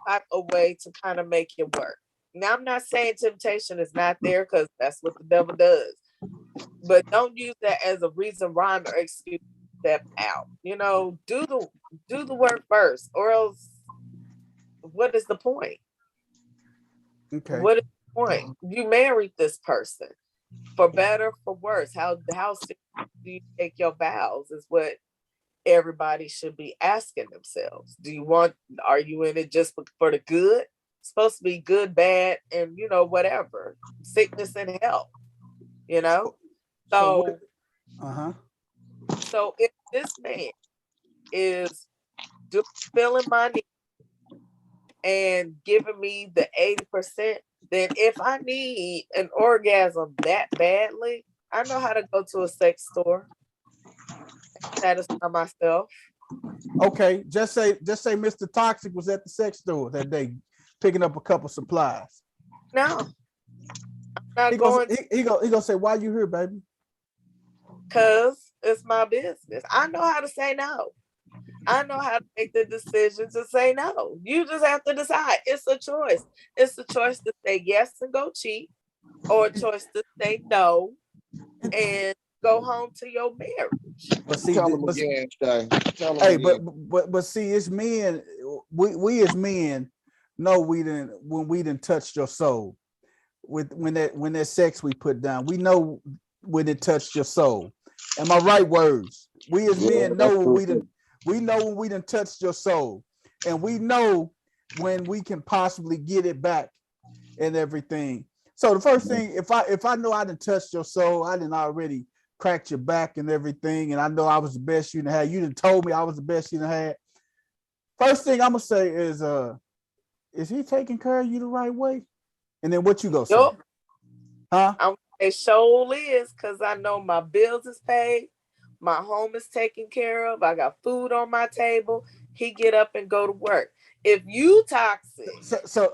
Find a way to kind of make it work. Now, I'm not saying temptation is not there because that's what the devil does, but don't use that as a reason, rhyme, or excuse to step out. Do the work first, or else what is the point? Okay. What is the point? You married this person for better, for worse. How serious do you take your vows is what everybody should be asking themselves. Are you in it just for the good? It's supposed to be good, bad, and whatever. Sickness and health, you know? So Uh-huh. so if this man is filling my need and giving me the 80%, then if I need an orgasm that badly, I know how to go to a sex store and satisfy myself. Okay. Just say Mr. Toxic was at the sex store that day picking up a couple supplies. No, I'm not going He gonna say, why you here, baby? because it's my business. I know how to say no. I know how to make the decision to say no. You just have to decide. It's a choice. It's a choice to say yes and go cheat, or a choice to say no and go home to your marriage. But see, Tell them again, Shay. Tell them hey, again. but see, it's men. We as men know when we didn't touched your soul with when that sex we put down. We know when it touched your soul. Am I right? Words. We as men know when we didn't. We know when we didn't touched your soul, and we know when we can possibly get it back and everything. So the first thing, if I know I didn't touch your soul, I didn't already cracked your back and everything, and I know I was the best you done had. You done told me I was the best you done had. First thing I'm gonna say is he taking care of you the right way? And then what you gonna say? Yup. Huh? It sure is, because I know my bills is paid, my home is taken care of, I got food on my table. He get up and go to work. If you toxic, So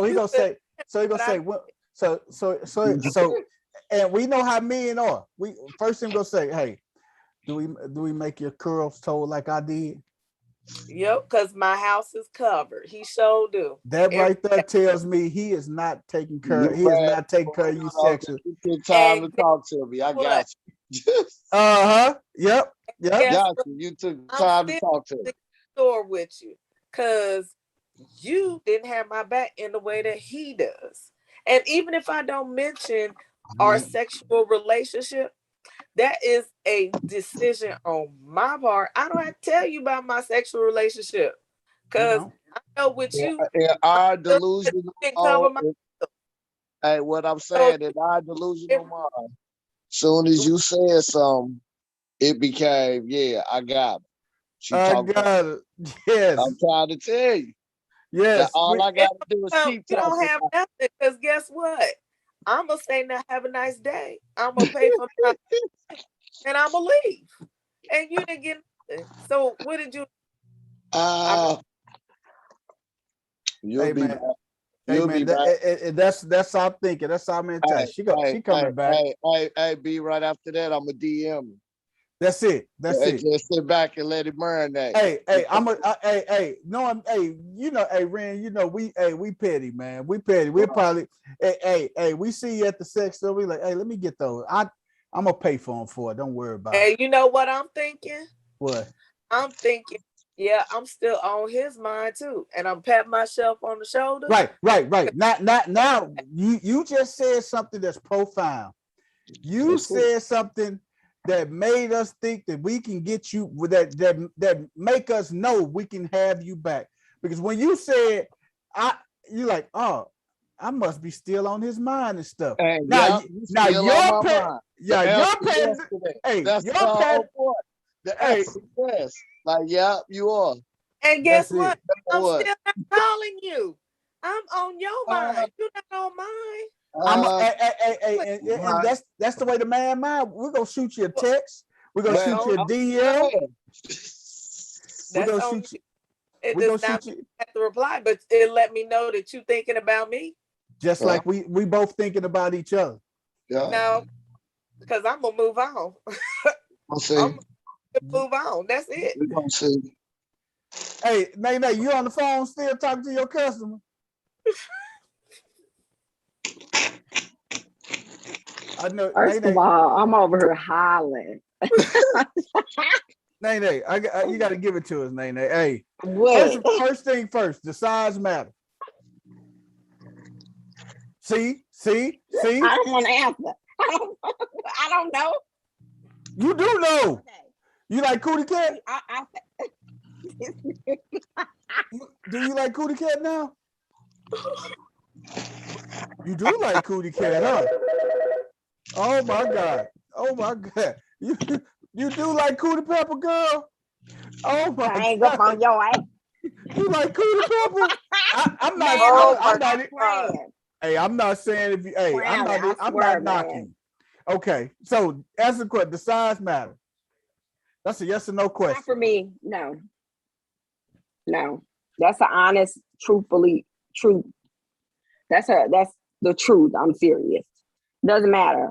he you gonna feel say, so he gonna what I say, what? So, and we know how men are. We first thing gonna say, hey, do we make your curls told like I did? Yep, because my house is covered. He sure do. That Every right there day. tells me he is not taking care. You He is bad. not taking care of you sexually. You took time to And guess talk to me. I what? got you. Uh-huh. Yep. Guess got what? you. You took I'm time to still talk to in me. the store with you because you didn't have my back in the way that he does. And even if I don't mention our sexual relationship, that is a decision on my part. I don't have to tell you about my sexual relationship because I know with you, In our you delusional can cover my. hey, what I'm So saying, in our delusional mind, soon as you said something, it became, yeah, I got it. She I talked about got it. Yes. I'm trying to tell you. That Yes. all I gotta do is keep you don't talking. have nothing because guess what? I'm gonna say now, have a nice day. I'm gonna pay for my and I'm gonna leave. And you didn't get nothing. So what did you? You'll Hey be man. back. Hey You'll be man. back. That's how I'm thinking. That's how I'm in touch. She coming back. Hey, B, right after that, I'm a DM. That's it. That's Hey, it. just sit back and let it marinate. Hey, hey, you know, hey, Ren, you know, we petty, man. We petty. We probably, hey, we see you at the sex store. We like, hey, let me get those. I'm gonna pay for them for it. Don't worry about it. And you know what I'm thinking? What? I'm thinking, yeah, I'm still on his mind too. And I'm patting myself on the shoulder. Right. Now, you just said something that's profound. You said something that made us think that we can get you with that make us know we can have you back. Because when you said you like, oh, I must be still on his mind and stuff. Hey, Now still on my mind. your pet, hey, that's your the pet, whole point. The hey, answer, yes. Like, yeah, you are. And guess what? it. I'm What? still not calling you. I'm on your mind. You're not on mine. And that's the way the man mind. We're gonna shoot you a text. We're gonna That's shoot on you a DM. We're that's gonna on shoot you. it. We're Does gonna not shoot you. have to reply, but it let me know that you thinking about me. Just like we both thinking about each other. Yeah. No, because I'm gonna move on. We'll see. I'm gonna move on. That's it. We're gonna see. Hey, Nay, you on the phone still talking to your customer? I know. First of all, I'm over here hollering. Nay, you got to give it to us, Nay. Hey, What? first thing first, the size matter. See. I don't want to answer. I don't know. You do know. Okay. You like Cootie Cat? I Do you like Cootie Cat now? You do like Cootie Cat, huh? Oh my God. Oh my God. You do like Cootie Pepper, girl? Oh my hang up God. on your ass. You like Cootie Pepper? I'm not. Man, Oh I'm my not. playing. Hey, I'm not saying if you. Hey, I'm Clowning, I I'm swear, not man. knocking. Okay, so answer the question. The size matter. That's a yes or no Not question. for me. No. No. That's an honest, truthfully truth. That's the truth. I'm serious. Doesn't matter.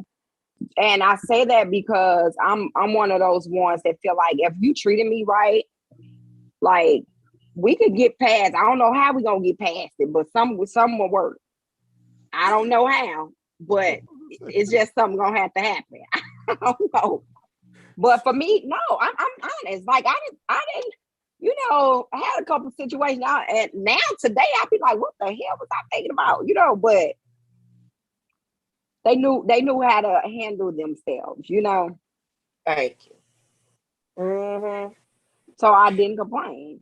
And I say that because I'm one of those ones that feel like if you treated me right, like we could get past. I don't know how we gonna get past it, but some will work. I don't know how, but it's just something gonna have to happen. I don't know. But for me, no, I'm honest. Like I didn't, I had a couple situations out, and now today I be like, what the hell was I thinking about? But they knew how to handle themselves. Thank you. Mm-hmm. So I didn't complain.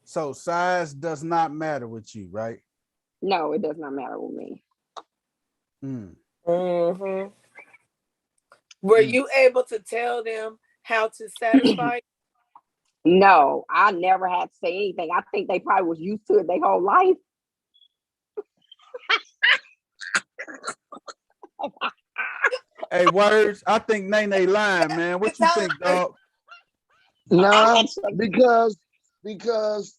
So size does not matter with you, right? No, it does not matter with me. Mm. Mm-hmm. Were you able to tell them how to satisfy? No, I never had to say anything. I think they probably was used to it their whole life. Hey, words. I think Nene lying, man. What you think, dog? Nah, because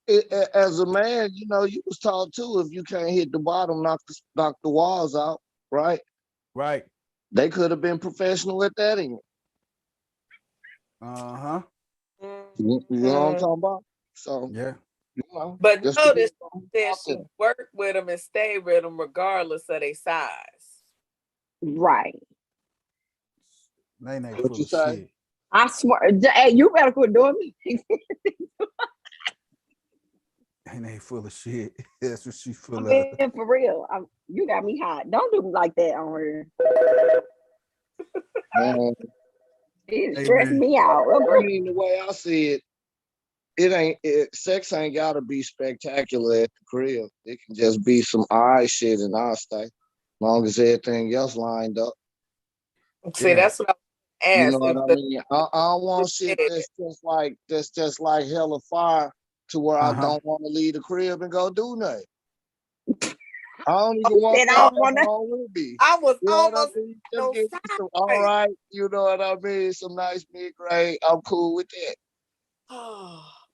as a man, you was taught too. If you can't hit the bottom, knock the walls out. Right? Right. They could have been professional at that end. Uh-huh. You know what I'm talking about? So Yeah. But just notice that she worked with them and stayed with them regardless of their size. Right. Nene What full you of say? shit. I swear. Hey, you better quit doing me. Nene full of shit. That's what she full I'm of. being for real. You got me hot. Don't do me like that on her. Man, It Hey, stressed man. me out. I mean, the way I see it, sex ain't gotta be spectacular at the crib. It can just be some eye shit and I'll stay. Long as everything else lined up. See, Yeah. that's what I You know asked. what If I the mean? I don't want shit that's just like hella fire to where I Uh-huh. don't want to leave the crib and go do nothing. I don't even want And I that don't at want to. home with me. I was You know what I almost mean? Just no give me some all side. right, you know what I mean? Some nice mid-grade. I'm cool with that.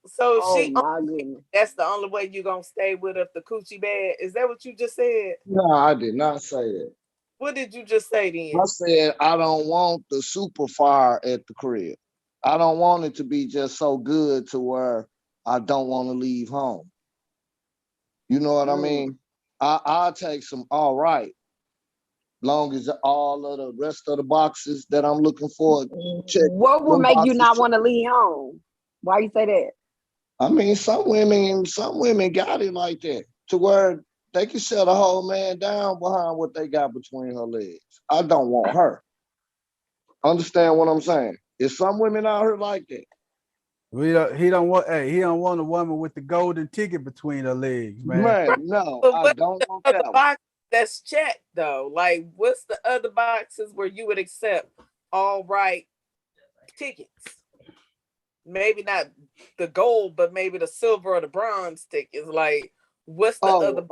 So Oh my goodness. that's the only way you're gonna stay with if the coochie bad. Is that what you just said? No, I did not say that. What did you just say I then? said I don't want the super fire at the crib. I don't want it to be just so good to where I don't want to leave home. You know what I mean? I'll take some all right, long as all of the rest of the boxes that I'm looking for check. What would Them make you boxes not check. want to leave home? Why you say that? I mean, some women got it like that to where they can shut a whole man down behind what they got between her legs. I don't want her. Understand what I'm saying? Is some women out here like that? He don't want. Hey, he don't want a woman with the golden ticket between her legs, man. Man, no, But I what's don't the want other that one. box that's checked though? Like, what's the other boxes where you would accept all right tickets? Maybe not the gold, but maybe the silver or the bronze tickets. Like, what's the other?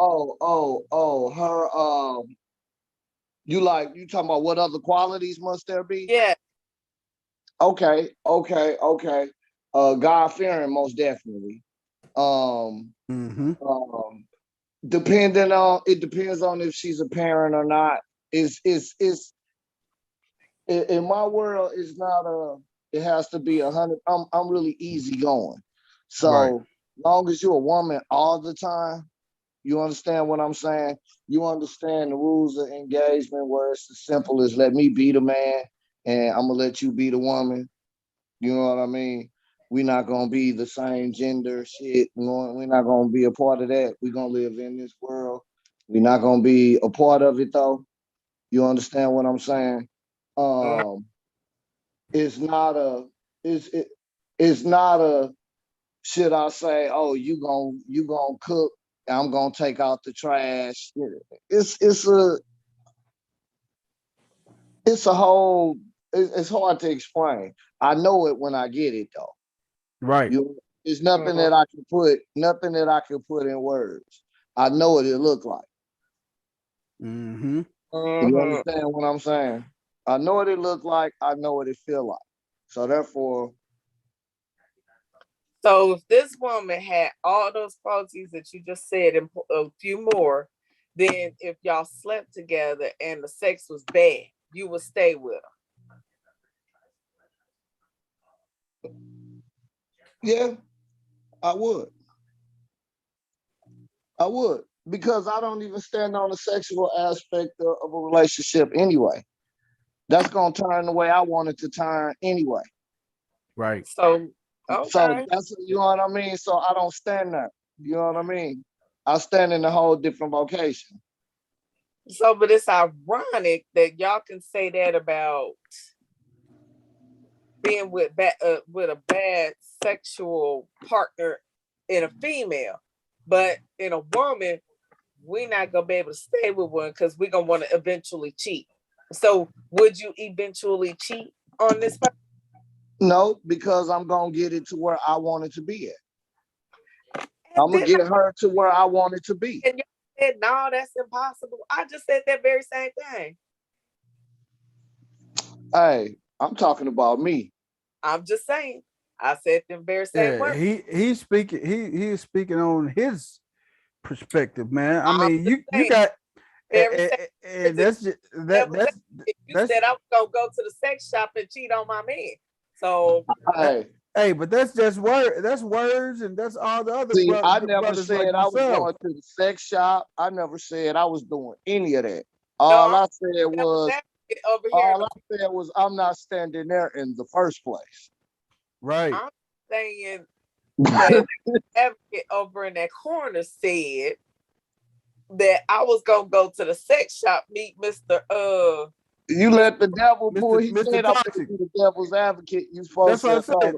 Her you talking about what other qualities must there be? Yeah. Okay. God fearing most definitely. Mm-hmm. It depends on if she's a parent or not. Is in my world it's not it has to be 100. I'm really easy going. Right. So long as you're a woman all the time, you understand what I'm saying? You understand the rules of engagement where it's as simple as let me be the man and I'm gonna let you be the woman. You know what I mean? We're not gonna be the same gender shit. We're not gonna be a part of that. We're gonna live in this world We're not gonna be a part of it though. You understand what I'm saying? Mm, It's not a it's it, it's not a should I say, oh, you gonna cook, I'm gonna take out the trash. It's a whole it's hard to explain. I know it when I get it though. Right. You It's mhm, nothing that I can put in words. I know what it look like. Mm-hmm. You mhm. understand what I'm saying? I know what it look like, I know what it feel like. So therefore, So if this woman had all those qualities that you just said and a few more, then if y'all slept together and the sex was bad, you would stay with yeah, I would. I would. Because I don't even stand on the sexual aspect of a relationship anyway. That's gonna turn the way I want it to turn anyway. Right. her. So So okay. that's you know what I mean. So I don't stand there. You know what I mean. I stand in a whole different location. So, but it's ironic that y'all can say that about being with a bad sexual partner in a female, but in a woman, we're not gonna be able to stay with one because we're gonna want to eventually cheat. So, would you eventually cheat on this person? No, because I'm gonna get it to where I want it to be at. And I'm gonna then get her to where I want it to be. and y'all said, no, that's impossible. I just said that very same thing. Hey, I'm talking about me. I'm just saying. I said them very same Yeah. words. He's speaking. He is speaking on his perspective, man. I I'm mean, just you saying got very same and words. If that's just, devil's that's advocate, you that's said I was gonna go to the sex shop and cheat on my man. So that, Hey, hey, but that's just word. That's words, and that's all the other see, I never brothers like said I was myself. going to the sex shop. I never said I was doing any of that. no, All I'm I said devil's was, advocate over here in all the I said was, I'm not standing there in the first place. Right. I'm saying that advocate over in that corner said that I was gonna go to the sex shop, meet You Mr. let the devil pull. He Mister said I'm going Toxic. to be the devil's advocate. You That's supposed what I to said.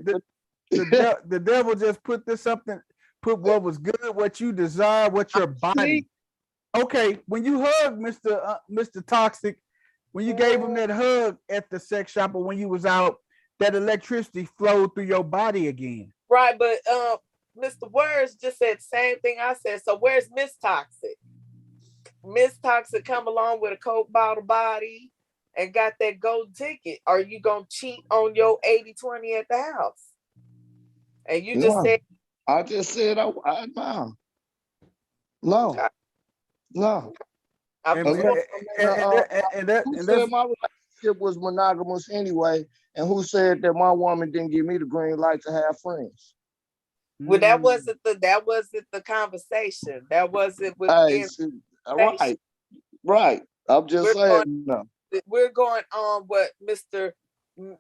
know. The devil just put this something, put what was good, what you desire, what your See, body. Okay, when you hug Mister Toxic, when you gave him that hug at the sex shop or when you was out, that electricity flowed through your body again. Right, but Mr. Words just said the same thing I said. So where's Miss Toxic? Miss Toxic come along with a Coke bottle body and got that gold ticket. Are you gonna cheat on your 80/20 at the house? And you just no, said, I just said no, no, okay, no. I'm And just Unless wondering. who and said that's my relationship was monogamous anyway, and who said that my woman didn't give me the green light to have friends? Well, mm, that wasn't the conversation. That wasn't Hey, within see, the conversation. right, right. I'm just We're going saying no. we're going on what Mr.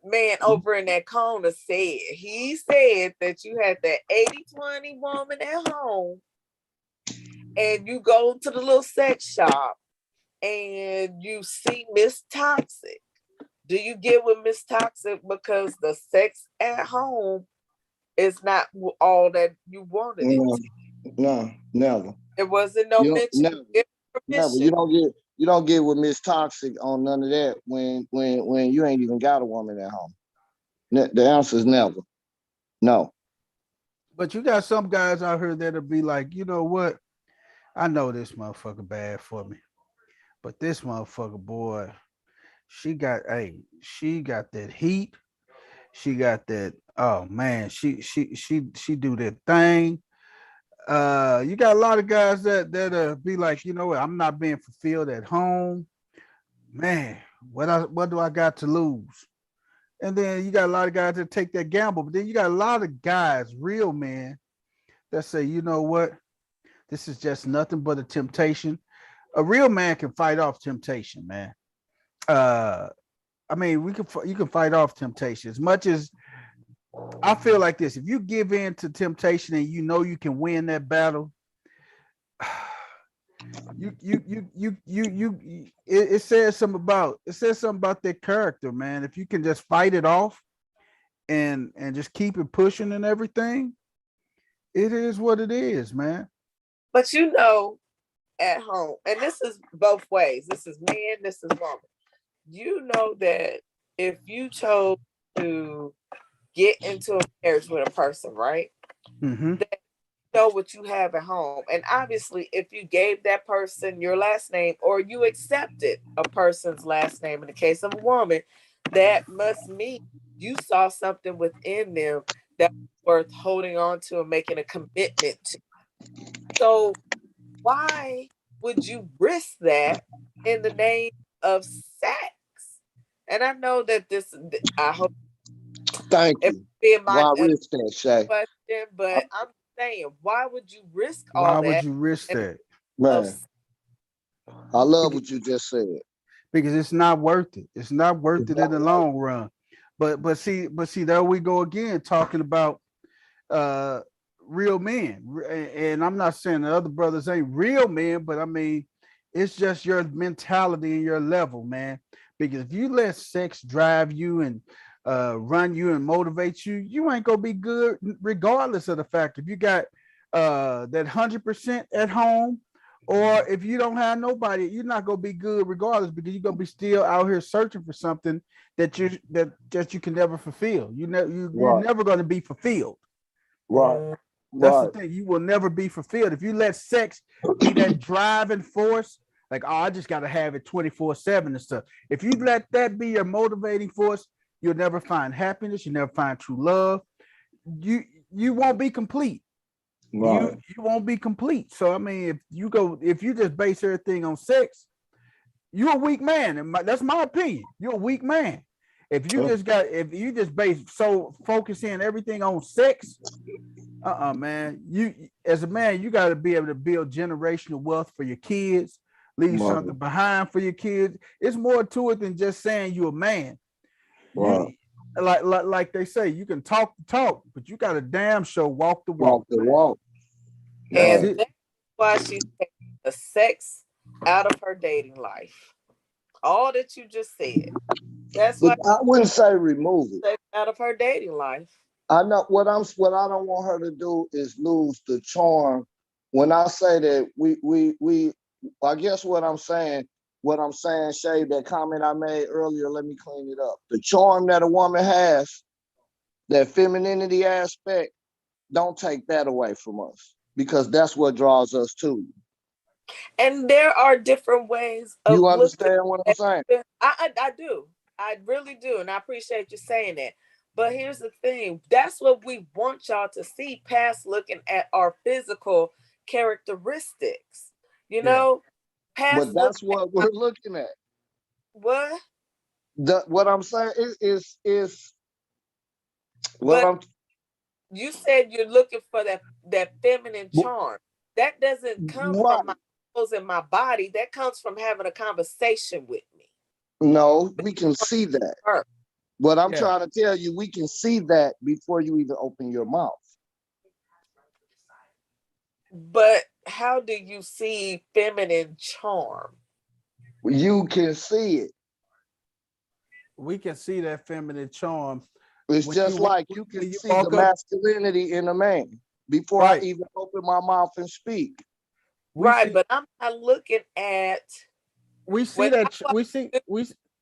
Man over in that corner said. He said that you had that 80/20 woman at home and you go to the little sex shop and you see Miss Toxic. Do you get with Miss Toxic because the sex at home is not all that you wanted it No, to? no, never. There wasn't no You don't mention never, of never. permission. You don't get with Miss Toxic on none of that when you ain't even got a woman at home. The answer is never. No. but you got some guys out here that'll be like, you know what? I know this motherfucker bad for me, but this motherfucker boy, she got that heat. She got that. Oh man, she do that thing. You got a lot of guys that be like, you know what? I'm not being fulfilled at home. Man, what do I got to lose? And then you got a lot of guys that take that gamble, but then you got a lot of guys, real men, that say, you know what? This is just nothing but a temptation. A real man can fight off temptation, man. Uh, I mean, you can fight off temptation as much as I feel like this. If you give in to temptation and you know you can win that battle, It says something about their character, man. If you can just fight it off and just keep it pushing and everything, it is what it is, man. But at home, and this is both ways. This is man, this is woman. You know that if you chose to get into a marriage with a person, right? Mm-hmm. That you know what you have at home. And obviously, if you gave that person your last name or you accepted a person's last name in the case of a woman, that must mean you saw something within them that was worth holding on to and making a commitment to. So why would you risk that in the name of sex? And I know that I hope Thank it you. be my Why risk that, Shay? question, but I'm saying, why would you risk all Why would that you risk and that? of Man, I love Because what you just said. it's not worth it. It's not worth It's it in not the right. long run. But see, there we go again talking about uh real men. And I'm not saying the other brothers ain't real men, but I mean, it's just your mentality and your level, man. Because if you let sex drive you and run you and motivate you, you ain't gonna be good regardless of the fact if you got that 100% at home, or if you don't have nobody, you're not gonna be good regardless, because you're gonna be still out here searching for something that you can never fulfill. You're Right, never gonna be fulfilled. right, That's the right. thing. You will never be fulfilled if you let sex be that driving force. Like, oh, I just got to have it 24/7 and stuff. If you let that be your motivating force, you'll never find happiness. You never find true love. You you won't be complete. You Right. you won't be complete. So I mean, if you just base everything on sex, you're a weak man. And that's my opinion. You're a weak man. If you just base so focusing everything on sex, man. You as a man, you got to be able to build generational wealth for your kids, leave Right. something behind for your kids. It's more to it than just saying you're a man. Right. You like they say, you can talk the talk, but you got to damn sure walk the Walk walk, the man. walk. That's Right. and it. that's why she's taking the sex out of her dating life. All that you just said. That's But why I wouldn't say remove it. sex out of her dating life. I know what I don't want her to do is lose the charm. When I say that we I guess what I'm saying, Shay, that comment I made earlier, let me clean it up. The charm that a woman has, that femininity aspect, don't take that away from us, because that's what draws us to you. And there are different ways You of looking understand what I'm at saying? it. I do. I really do. And I appreciate you saying that. But here's the thing, that's what we want y'all to see past looking at our physical characteristics. You Yeah. know, past But looking that's at what we're looking at. what? What I'm saying is what But I'm you said you're looking for that feminine charm. That doesn't come from my right. clothes and my body. That comes from having a conversation with me. No, we can see that. Her. But I'm Yeah. trying to tell you, we can see that before you even open your mouth. But how do you see feminine charm? You can see it. We can see that feminine charm It's when just like you can you see the walk up. masculinity in a man before I Right. even open my mouth and speak. We Right, see but I'm not looking at we see when I that walk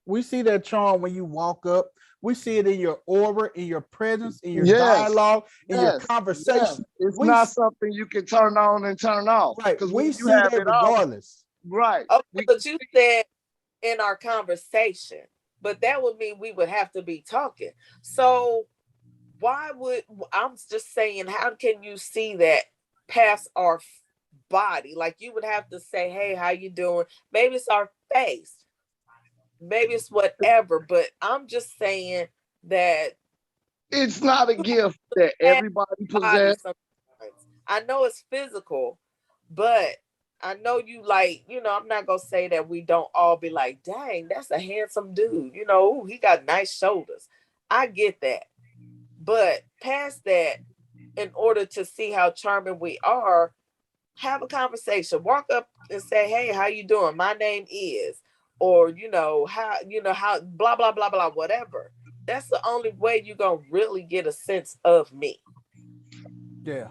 we see that charm when you walk up. We see it in your aura, in your presence, in your Yes, dialogue, in your yes, yes. conversation. It's We not something you can turn on and turn off. right. Because We when you see have that it off, regardless. right, okay, we can but you said in our conversation, but that would mean we would have to be talking. So why would I'm just saying, how can you see that past our body? Like you would have to say, hey, how you doing? Maybe it's our face, maybe it's whatever, but I'm just saying that it's not a you gift that have everybody body possesses. sometimes. I know it's physical, but I know you like, I'm not gonna say that we don't all be like, dang, that's a handsome dude. Ooh, he got nice shoulders. I get that. But past that, in order to see how charming we are, have a conversation. Walk up and say, "Hey, how you doing? My name is," or how blah blah blah blah whatever. That's the only way you're gonna really get a sense of me. Yeah.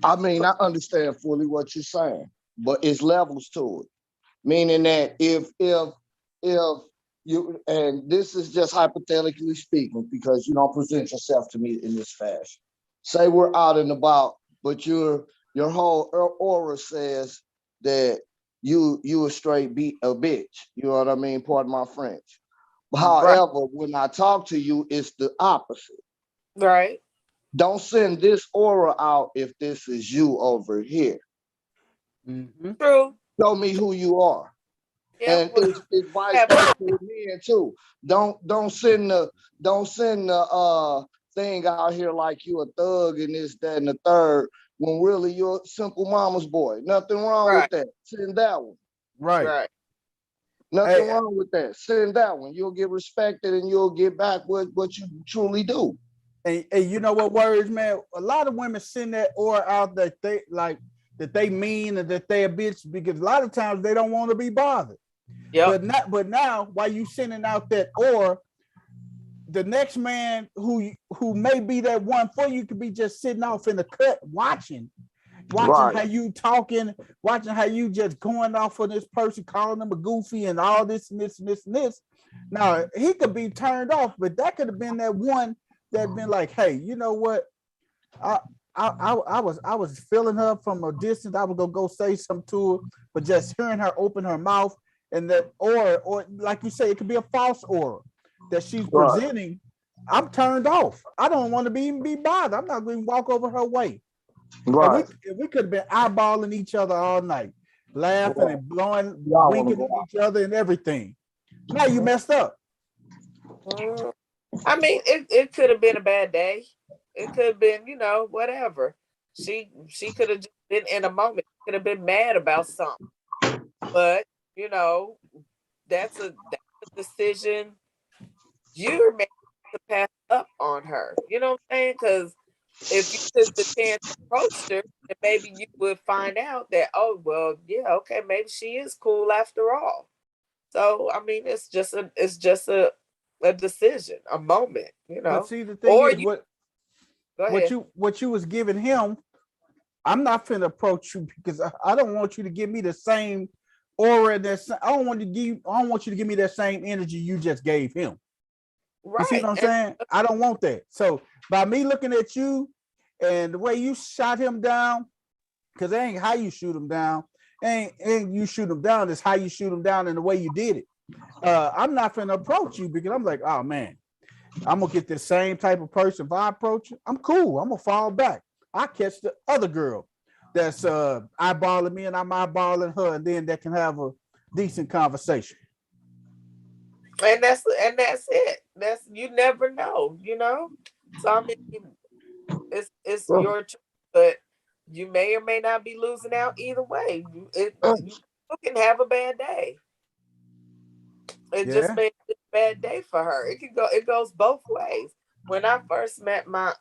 I mean, I understand fully what you're saying, but it's levels to it. Meaning that if you, and this is just hypothetically speaking, because you don't present yourself to me in this fashion. Say we're out and about, but your whole aura says that you a straight beat a bitch. You know what I mean? Pardon my French. Right, However, when I talk to you, it's the opposite. right, Don't send this aura out if this is you over here. Mm-hmm. true. Show me who you are. Yeah, And well, it's vice have versa with men too. Don't send the thing out here like you a thug and this, that, and the third, when really you're a simple mama's boy. Nothing wrong with right, that. Send that one. Right. right. Nothing Hey, wrong with that. Send that one. You'll get respected and you'll get back what you truly do. and you know what worries, man? A lot of women send that aura out that they like that they mean and that they a bitch because a lot of times they don't want to be bothered. Yep. But now while you sending out that aura, the next man who may be that one for you could be just sitting off in the cut watching Right. how you talking, watching how you just going off on this person, calling them a goofy and all this and this and this and this. Now he could be turned off, but that could have been that one that been like, hey, you know what? I I was feeling her from a distance. I was gonna go say something to her, but just hearing her open her mouth and that or like you say, it could be a false aura that she's Right. presenting. I'm turned off. I don't want to be bothered. I'm not going to walk over her way. And Right. we could have been eyeballing each other all night, laughing Right. and blowing, Y'all want to winking go at each other and everything. Now you out. messed up. Mm. I mean, it could have been a bad day. It could have been, whatever. She could have just been in a moment. Could have been mad about something. But, you know, that's a decision you're making to pass up on her. You know what I'm saying? Because if you took the chance and approached her, then maybe you would find out that, oh well, yeah, okay, maybe she is cool after all. So I mean, it's just a decision, a moment, But see, the thing Or is, you go ahead. what you was giving him, I'm not finna approach you because I don't want you to give me the same aura I don't want I don't want you to give me that same energy you just gave him. You see what Right. I'm And saying? I don't want that. So by me looking at you and the way you shot him down, because it ain't how you shoot him down, ain't you shoot him down, it's how you shoot him down and the way you did it. I'm not finna approach you because I'm like, oh man, I'm gonna get the same type of person. If I approach you, I'm cool. I'm gonna fall back. I catch the other girl that's eyeballing me and I'm eyeballing her, and then that can have a decent conversation. that's it. That's You never know. So I mean, it's your choice, but you may or may not be losing out either way. You can have a bad day. It just Yeah. made it a bad day for her. It goes both ways. When I first met my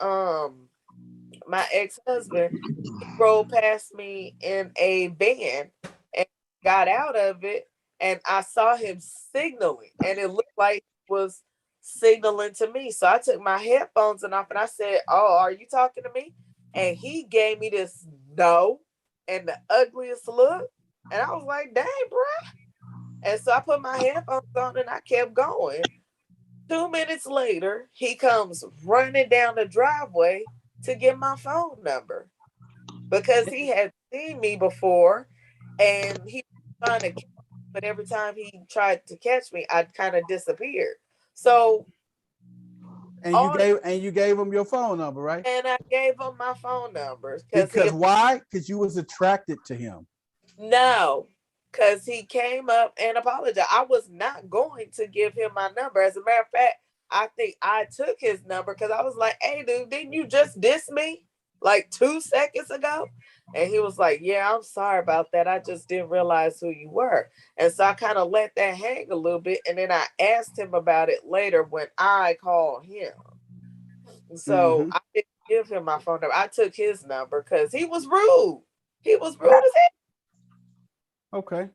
ex-husband, he rolled past me in a van and got out of it, and I saw him signaling, and it looked like he was signaling to me. So I took my headphones off and I said, "Oh, are you talking to me?" And he gave me this no and the ugliest look. And I was like, dang, bro. And so I put my headphones on and I kept going. 2 minutes later, he comes running down the driveway to get my phone number because he had seen me before and he was trying to catch me, but every time he tried to catch me, I'd kind of disappeared. So all And you gave him your phone number, right? and I gave him my phone numbers because he Because why? Because you was attracted to him. no, because he came up and apologized. I was not going to give him my number. As a matter of fact, I think I took his number because I was like, hey, dude, didn't you just diss me like 2 seconds ago? And he was like, yeah, I'm sorry about that. I just didn't realize who you were. And so I kind of let that hang a little bit. And then I asked him about it later when I called him. So Mm-hmm. I didn't give him my phone number. I took his number because he was rude. He was rude as hell. Okay.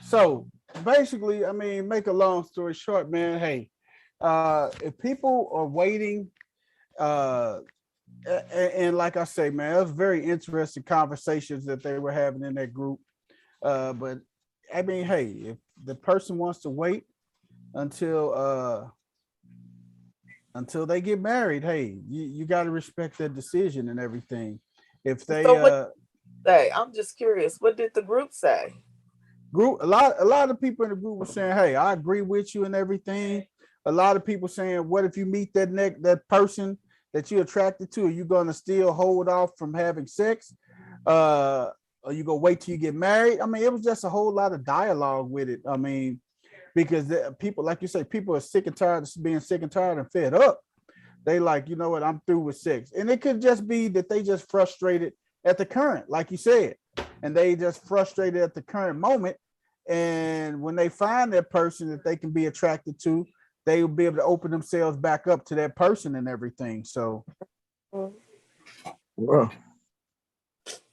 So basically, I mean, make a long story short, man. Hey, if people are waiting, uh, and like I say, man, it was very interesting conversations that they were having in that group. But I mean, hey, if the person wants to wait until until they get married, hey, you got to respect their decision and everything. If they So what say? I'm just curious. What did the group say? group, a lot of people in the group were saying, hey, I agree with you and everything. A lot of people saying, what if you meet that person that you're attracted to, are you gonna still hold off from having sex? Are you gonna wait till you get married? I mean, it was just a whole lot of dialogue with it. I mean, because people, like you say, people are sick and tired of being sick and tired and fed up. They like, you know what, I'm through with sex. And it could just be that they just frustrated at the current, like you said, and they just frustrated at the current moment. And when they find that person that they can be attracted to, they will be able to open themselves back up to that person and everything. So Well,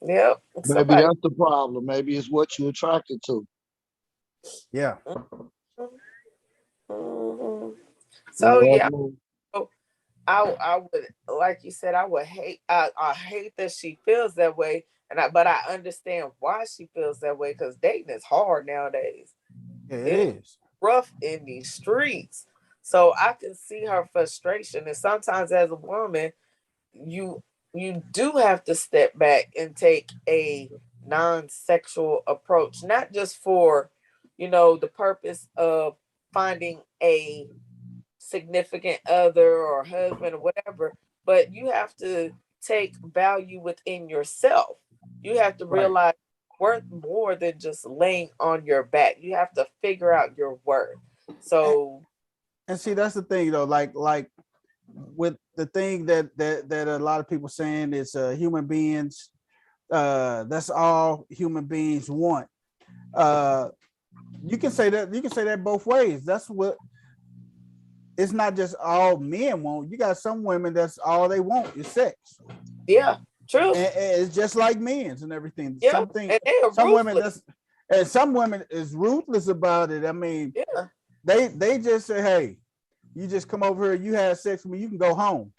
Yep. maybe Somebody. that's the problem. Maybe it's what you're attracted to. yeah. Mhm. So yeah, Whatever. I would, like you said, I would hate. I hate that she feels that way, but I understand why she feels that way because dating is hard nowadays. Yeah, it It is is. rough in these streets. So I can see her frustration, and sometimes as a woman, you you do have to step back and take a non-sexual approach, not just for the purpose of finding a significant other or husband or whatever, but you have to take value within yourself. You have to Right. realize worth more than just laying on your back. You have to figure out your worth. And, So and see, that's the thing though. Like with the thing that a lot of people saying is human beings. That's all human beings want. Uh, you can say that. You can say that both ways. That's what. It's not just all men want. You got some women that's all they want is sex, yeah, true. and it's just like men's and everything. Yeah, Something, and they are some women ruthless. that's, and some women is ruthless about it. I mean, Yeah, they just say, hey, you just come over here, you have sex with me, you can go home.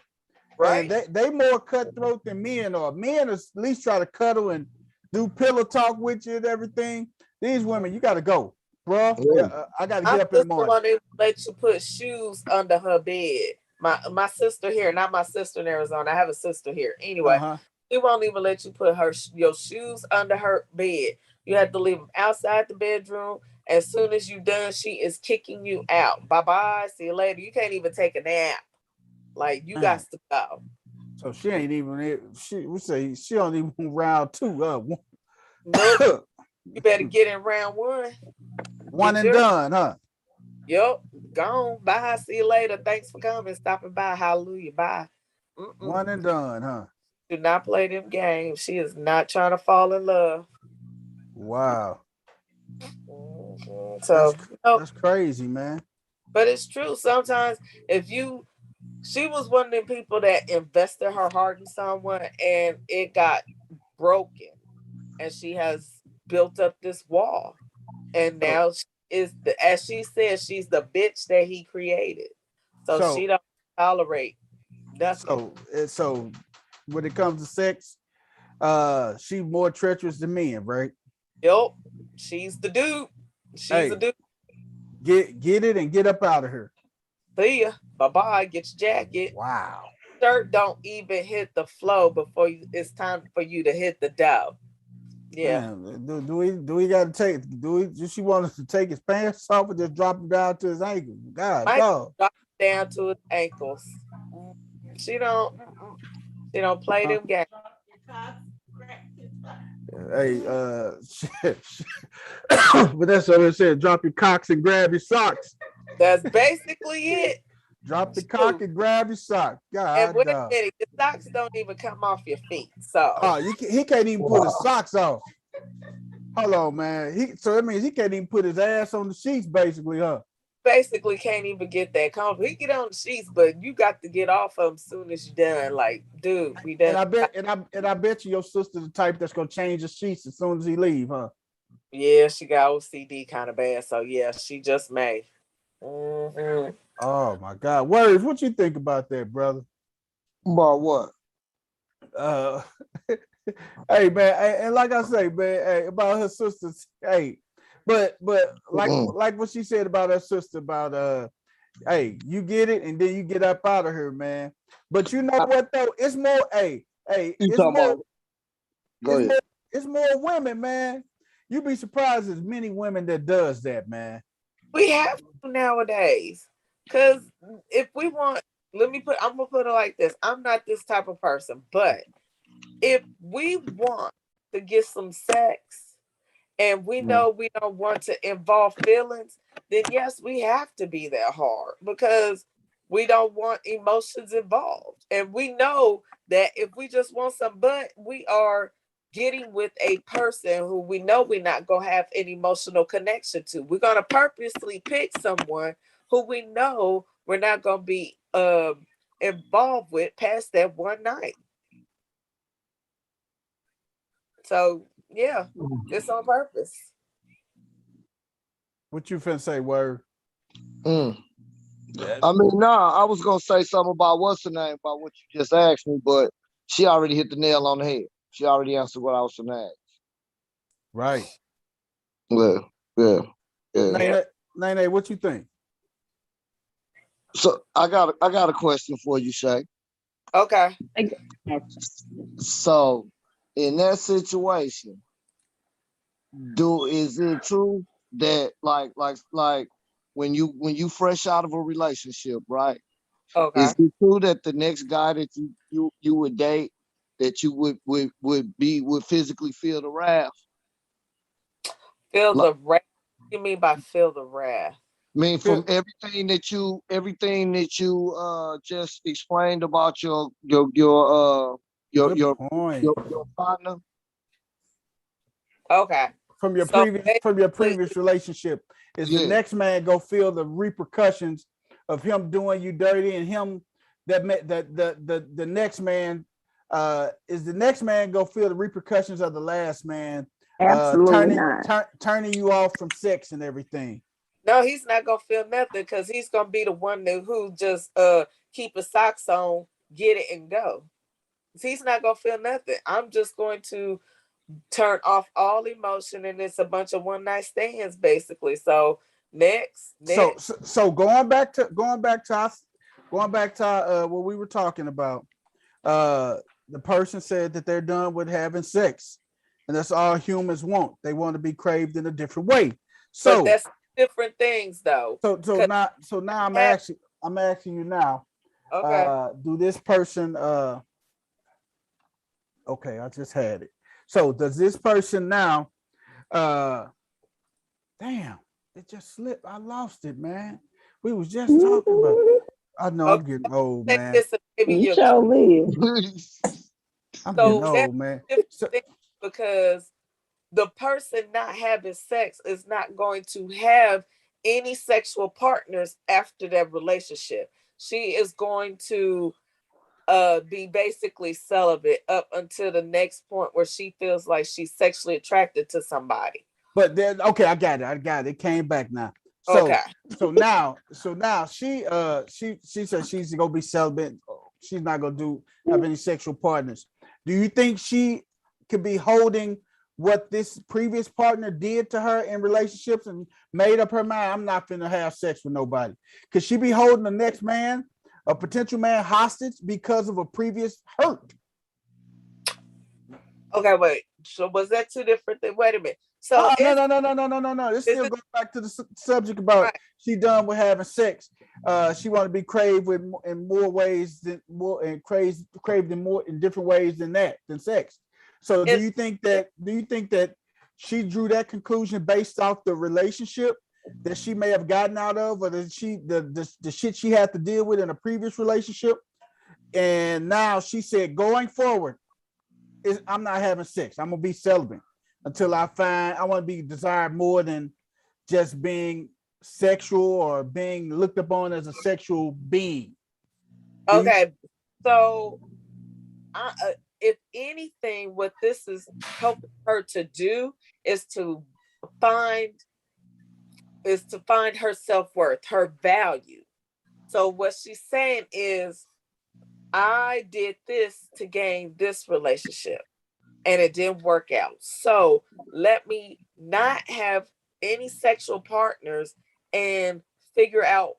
And right. they more cutthroat than men are. Men at least try to cuddle and do pillow talk with you and everything. These women, you got to go, bro. Yeah. I got to My get up in the sister morning. won't even let you put shoes under her bed. My sister here, not my sister in Arizona. I have a sister here. Uh Anyway, huh. she won't even let you put your shoes under her bed. You have to leave them outside the bedroom. As soon as you done, she is kicking you out. Bye bye. See you later. You can't even take a nap. Like you got Man, to go. so she ain't even. She we say she don't even round two. Nope. You better get in round one. One Get and your done, huh? Yep. Gone. Bye. See you later. Thanks for coming. Stopping by. Hallelujah. Bye. Mm-mm. One and done, huh? Do not play them games. She is not trying to fall in love. Wow, that's So, that's crazy, man. but it's true. Sometimes if you, she was one of the people that invested her heart in someone and it got broken and she has built up this wall. And So now she is as she says, she's the bitch that he created. So she so don't tolerate nothing. so when it comes to sex, she's more treacherous than men, right? Yep. She's the dude. She's a Hey, dude. get it and get up out of here. See ya. Bye bye. Get your jacket. Wow. Shirt don't even hit the flow before it's time for you to hit the dough. Yeah. Man, do we got to take? Does she want us to take his pants off or just drop him down to his ankle? God, Might dog. drop down to his ankles. She don't she don't play Huh? them games. Hey, Vanessa over said, drop your cocks and grab your socks. That's basically it. Drop the cock Shoot. and grab your sock. And God, wait a dog. minute, your socks don't even come off your feet. So Oh, he can't even pull his Wow. socks off. Hold on, man. So that means he can't even put his ass on the sheets, basically, huh? basically can't even get that comfortable. He get on the sheets, but you got to get off of them soon as you're done. Like, dude, we done. And I bet you your sister's the type that's gonna change the sheets as soon as he leave, huh? Yeah, she got OCD kind of bad. So yeah, she just may. Hmm. Oh my God, words. What you think about that, brother? About what? Uh, hey man, and like I say, man, hey, about her sisters, hey, but like what she said about her sister about hey, you get it, and then you get up out of here, man. But you know what though? It's more, hey, You talking about? Go ahead. it's more women, man. You'd be surprised as many women that does that, man. We have to nowadays, because if we want, I'm gonna put it like this. I'm not this type of person, but if we want to get some sex and we know we don't want to involve feelings, then yes, we have to be that hard because we don't want emotions involved. And we know that if we just want some butt, we are getting with a person who we know we're not going to have an emotional connection to. We're going to purposely pick someone who we know we're not going to be involved with past that one night. So, yeah, it's on purpose. What you finna say, word? Mm. I mean, nah, I was gonna say something about what's the name about what you just asked me, but she already hit the nail on the head. She already answered what I was gonna ask. Right. Yeah, yeah, yeah. Nene, what you think? So I got a question for you, Shay. Okay. So in that situation, is it true that like when you fresh out of a relationship, right? Okay. Is it true that the next guy that you would date that you would physically feel the wrath? Feel Like, the wrath. What do you mean by feel the wrath? I mean, from everything that you just explained about Good your point. your partner. Okay. From your So basically, previous relationship, is the Yeah. next man go feel the repercussions of him doing you dirty, and him the next man is the next man go feel the repercussions of the last man Absolutely not. turning you off from sex and everything. no, he's not gonna feel nothing because he's gonna be the one who just keep his socks on, get it and go. He's not gonna feel nothing. I'm just going to turn off all emotion, and it's a bunch of one night stands basically. So next, So going back to what we were talking about. The person said that they're done with having sex, and that's all humans want. They want to be craved in a different way. but So that's different things though. now Have, I'm asking you now. okay. Do this person? Okay, I just had it. So does this person now? Uh, damn, it just slipped. I lost it, man. We was just talking about. I know I'm Okay. getting old, Take man. this and maybe You you. sure live. I'm getting So that's old, man. different So thing because the person not having sex is not going to have any sexual partners after that relationship. She is going to be basically celibate up until the next point where she feels like she's sexually attracted to somebody. but then okay, I got it. I got it. It came back now. Okay. So now she said she's gonna be celibate. She's not gonna have any sexual partners. Do you think she could be holding what this previous partner did to her in relationships and made up her mind? I'm not finna have sex with nobody. Could she be holding the next man, a potential man, hostage because of a previous hurt? Okay, wait. So was that two different things? Wait a minute. So No, is no. This is still it goes back to the subject about right? she done with having sex. She want to be craved in more ways than more and craved in more in different ways than sex. So Is do you think that she drew that conclusion based off the relationship that she may have gotten out of, or the shit she had to deal with in a previous relationship, and now she said going forward, I'm not having sex. I'm gonna be celibate until I want to be desired more than just being sexual or being looked upon as a sexual being? Okay, so if anything, what this is helping her to do is to find her self-worth, her value. So what she's saying is, I did this to gain this relationship and it didn't work out. So let me not have any sexual partners and figure out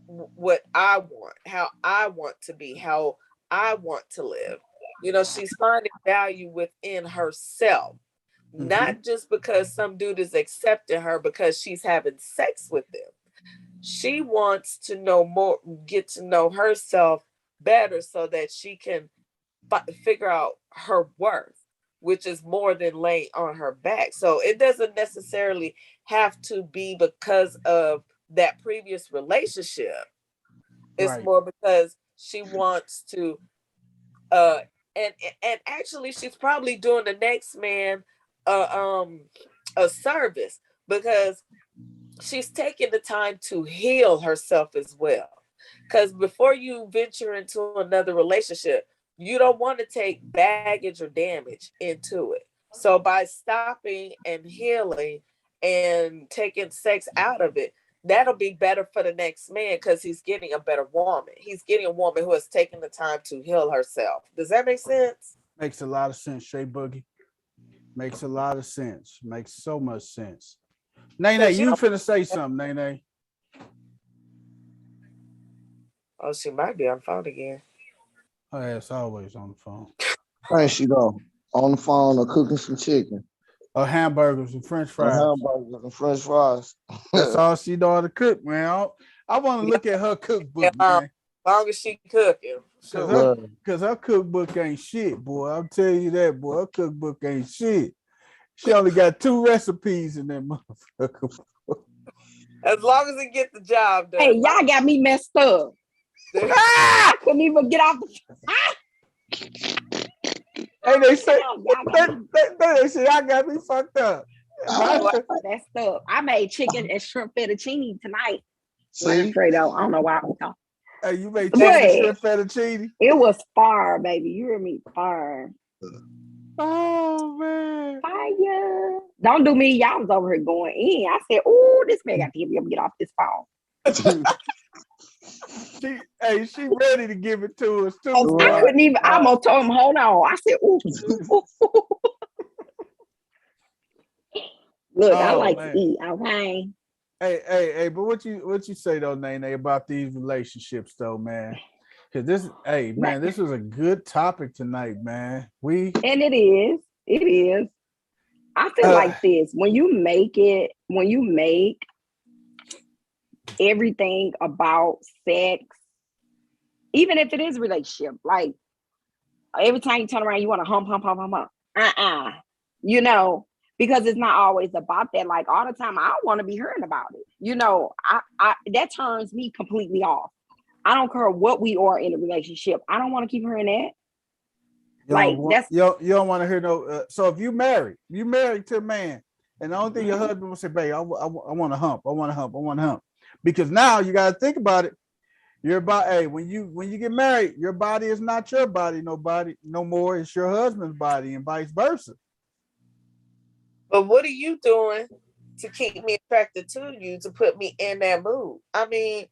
what I want, how I want to be, how I want to live. She's finding value within herself, not just because some dude is accepting her because she's having sex with them. She wants to know more, get to know herself better so that she can figure out her worth, which is more than laying on her back. So it doesn't necessarily have to be because of that previous relationship. It's Right. more because she wants to uh and actually she's probably doing the next man a service, because she's taking the time to heal herself as well. Because before you venture into another relationship, you don't want to take baggage or damage into it. So by stopping and healing and taking sex out of it, that'll be better for the next man, because he's getting a better woman. He's getting a woman who has taken the time to heal herself. Does that make sense? Makes a lot of sense, Shay Boogie. Makes a lot of sense. Makes so much sense. Nene, you finna say something, Nene. Oh, she might be on the phone again. Her ass always on the phone. There she go. On the phone or cooking some chicken. Or hamburgers and French Or fries. hamburgers and French fries. That's all she know how to cook, man. I want to look at her cookbook, man. As long as she cooking. Sure. Cause her cookbook ain't shit, boy. I'll tell you that, boy. Her cookbook ain't shit. She only got 2 recipes in that motherfucker. As long as it get the job done. Hey, y'all got me messed up. I couldn't even get off the. Hey, they say I got me fucked up. That's stuff. I made chicken and shrimp fettuccine tonight. Fredo. I don't know why I'm talking. Hey, you made chicken and shrimp fettuccine? It was fire, baby. You hear me? Fire. Oh man. Fire. Don't do me. Y'all was over here going in. I said, oh, this man got to get off this phone. She ready to give it to us too. I couldn't even. I almost told him, hold on. I said, ooh. Look, I like to eat. Okay. Hey, but what you say though, Nene, about these relationships though, man? Because this was a good topic tonight, man. And it is. I feel like this. When you make everything about sex, even if it is a relationship, like every time you turn around, you want to hump. Because it's not always about that. Like all the time, I don't want to be hearing about it. I that turns me completely off. I don't care what we are in a relationship. I don't want to keep hearing that. You don't want to hear no. So if you married to a man, and the only thing your husband will say, "Babe, I want to hump. I want to hump," because now you got to think about it. Your body, when you get married, your body is not your body, no more. It's your husband's body, and vice versa. But what are you doing to keep me attracted to you, to put me in that mood? I mean,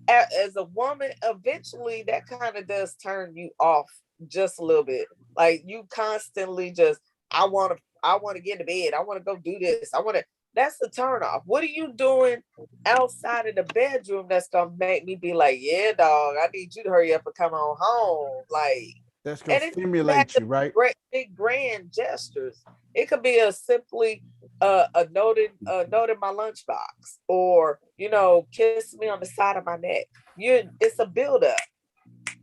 as a woman, eventually that kind of does turn you off just a little bit. Like you constantly just, I want to get to bed. I want to go do this. That's the turn off. What are you doing outside of the bedroom that's gonna make me be like, yeah, dog, I need you to hurry up and come on home? Like, that's gonna stimulate you, right? Great big grand gestures. It could be a simply a note in my lunchbox, or kiss me on the side of my neck. It's a buildup,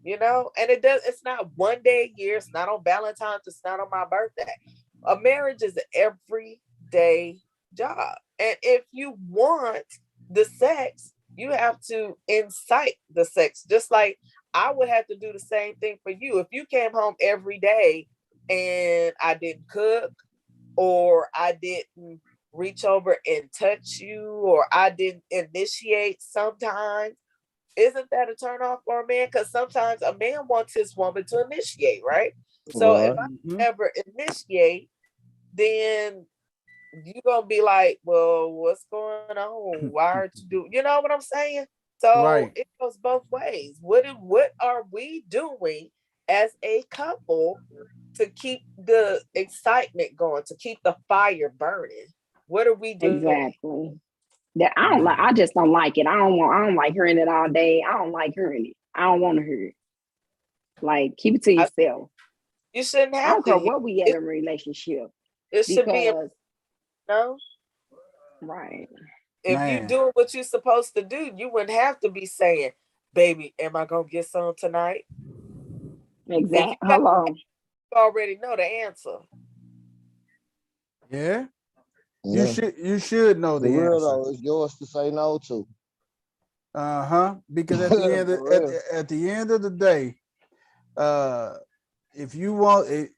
and it's not one day a year. It's not on Valentine's. It's not on my birthday. A marriage is an everyday job. And if you want the sex, you have to incite the sex. Just like I would have to do the same thing for you. If you came home every day and I didn't cook, or I didn't reach over and touch you, or I didn't initiate sometimes, isn't that a turn off for a man? Because sometimes a man wants his woman to initiate, right? So if Right. I never initiate, then you're gonna be like, well, what's going on? Why aren't you do? You know what I'm saying? So Right. it goes both ways. What are we doing as a couple to keep the excitement going, to keep the fire burning? What are we doing? Exactly. That I don't like. I just don't like it. I don't want. I don't like hearing it all day. I don't like hearing it. I don't want to hear it. Like keep it to I, yourself. you shouldn't I have don't to care hear what we at it. in a relationship It should be, because no. right. If you Man. doing what you're supposed to do, you wouldn't have to be saying, "Baby, am I gonna get some tonight?" And Exactly. Hello. you already know the answer. Yeah. Yeah. You should know For the real answer. though, it's yours to say no to. Because at the end of, For real. at the end of the day, uh, if you want it,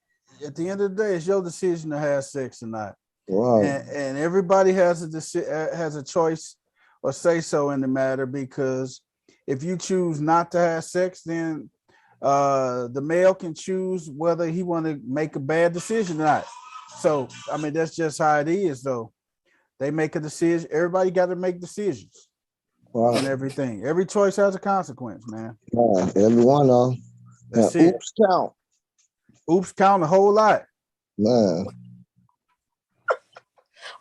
at the end of the day, it's your decision to have sex or not, Right. and everybody has has a choice or say so in the matter. Because if you choose not to have sex, then the male can choose whether he want to make a bad decision or not. So I mean, that's just how it is, though. They make a decision. Everybody got to make decisions and Right. everything. Every choice has a consequence, man. Right. Every one of them. And That's it. oops count. Oops count a whole lot. Man.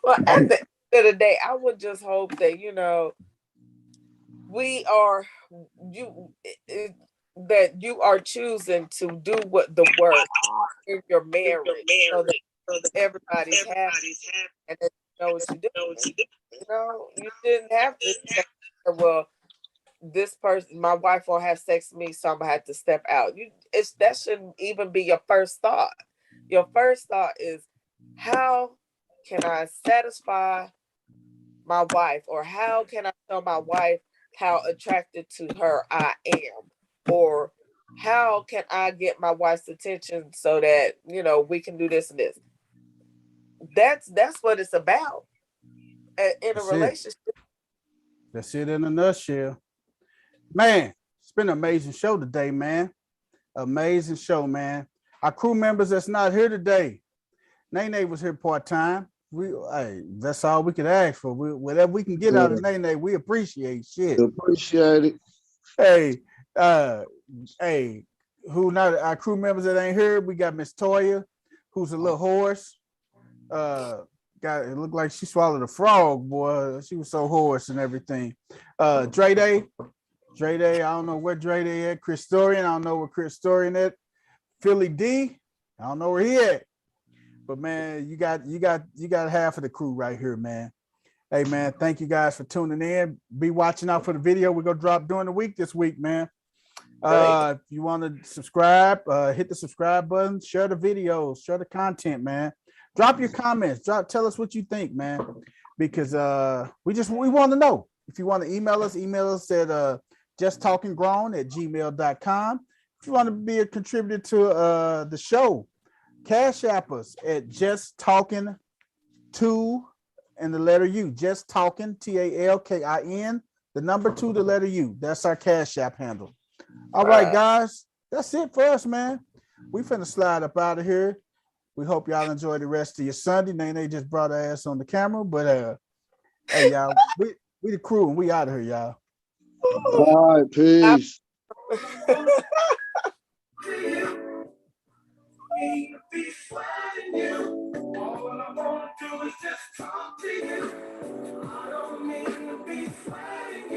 Well, at the end of the day, I would just hope that we are you that you are choosing to do what the work in your marriage, so that everybody's happy and that you know what you're doing. You shouldn't have to say, well, this person, my wife won't have sex with me, so I'm gonna have to step out. That shouldn't even be your first thought. Your first thought is, how can I satisfy my wife, or how can I show my wife how attracted to her I am, or how can I get my wife's attention so that we can do this and this. That's what it's about in a That's it. relationship. That's it in a nutshell. Man, it's been an amazing show today, man. Amazing show, man. Our crew members that's not here today. Nene was here part-time. That's all we could ask for. Whatever we can get out of Nene, we appreciate shit. Appreciate it. Hey, uh, hey, who not our crew members that ain't here? We got Miss Toya, who's a little hoarse. It looked like she swallowed a frog, boy. She was so hoarse and everything. Dre Day, I don't know where Dre Day at. Chris Storian, I don't know where Chris Storian at. Philly D, I don't know where he at. But man, you got half of the crew right here, man. Hey man, thank you guys for tuning in. Be watching out for the video we're gonna drop during the week this week, man. If you want to subscribe, hit the subscribe button, share the videos, share the content, man. Drop your comments, tell us what you think, man. Because we want to know. If you want to email us at justtalkinggrown@gmail.com. If you want to be a contributor to the show, Cash App us at Just Talking 2 and the letter U. Just Talking, TALKIN, the number 2, the letter U. That's our Cash App handle. All right, guys. That's it for us, man. We finna slide up out of here. We hope y'all enjoy the rest of your Sunday. Nene just brought her ass on the camera, but hey, y'all, we the crew and we out of here, y'all. All right, peace.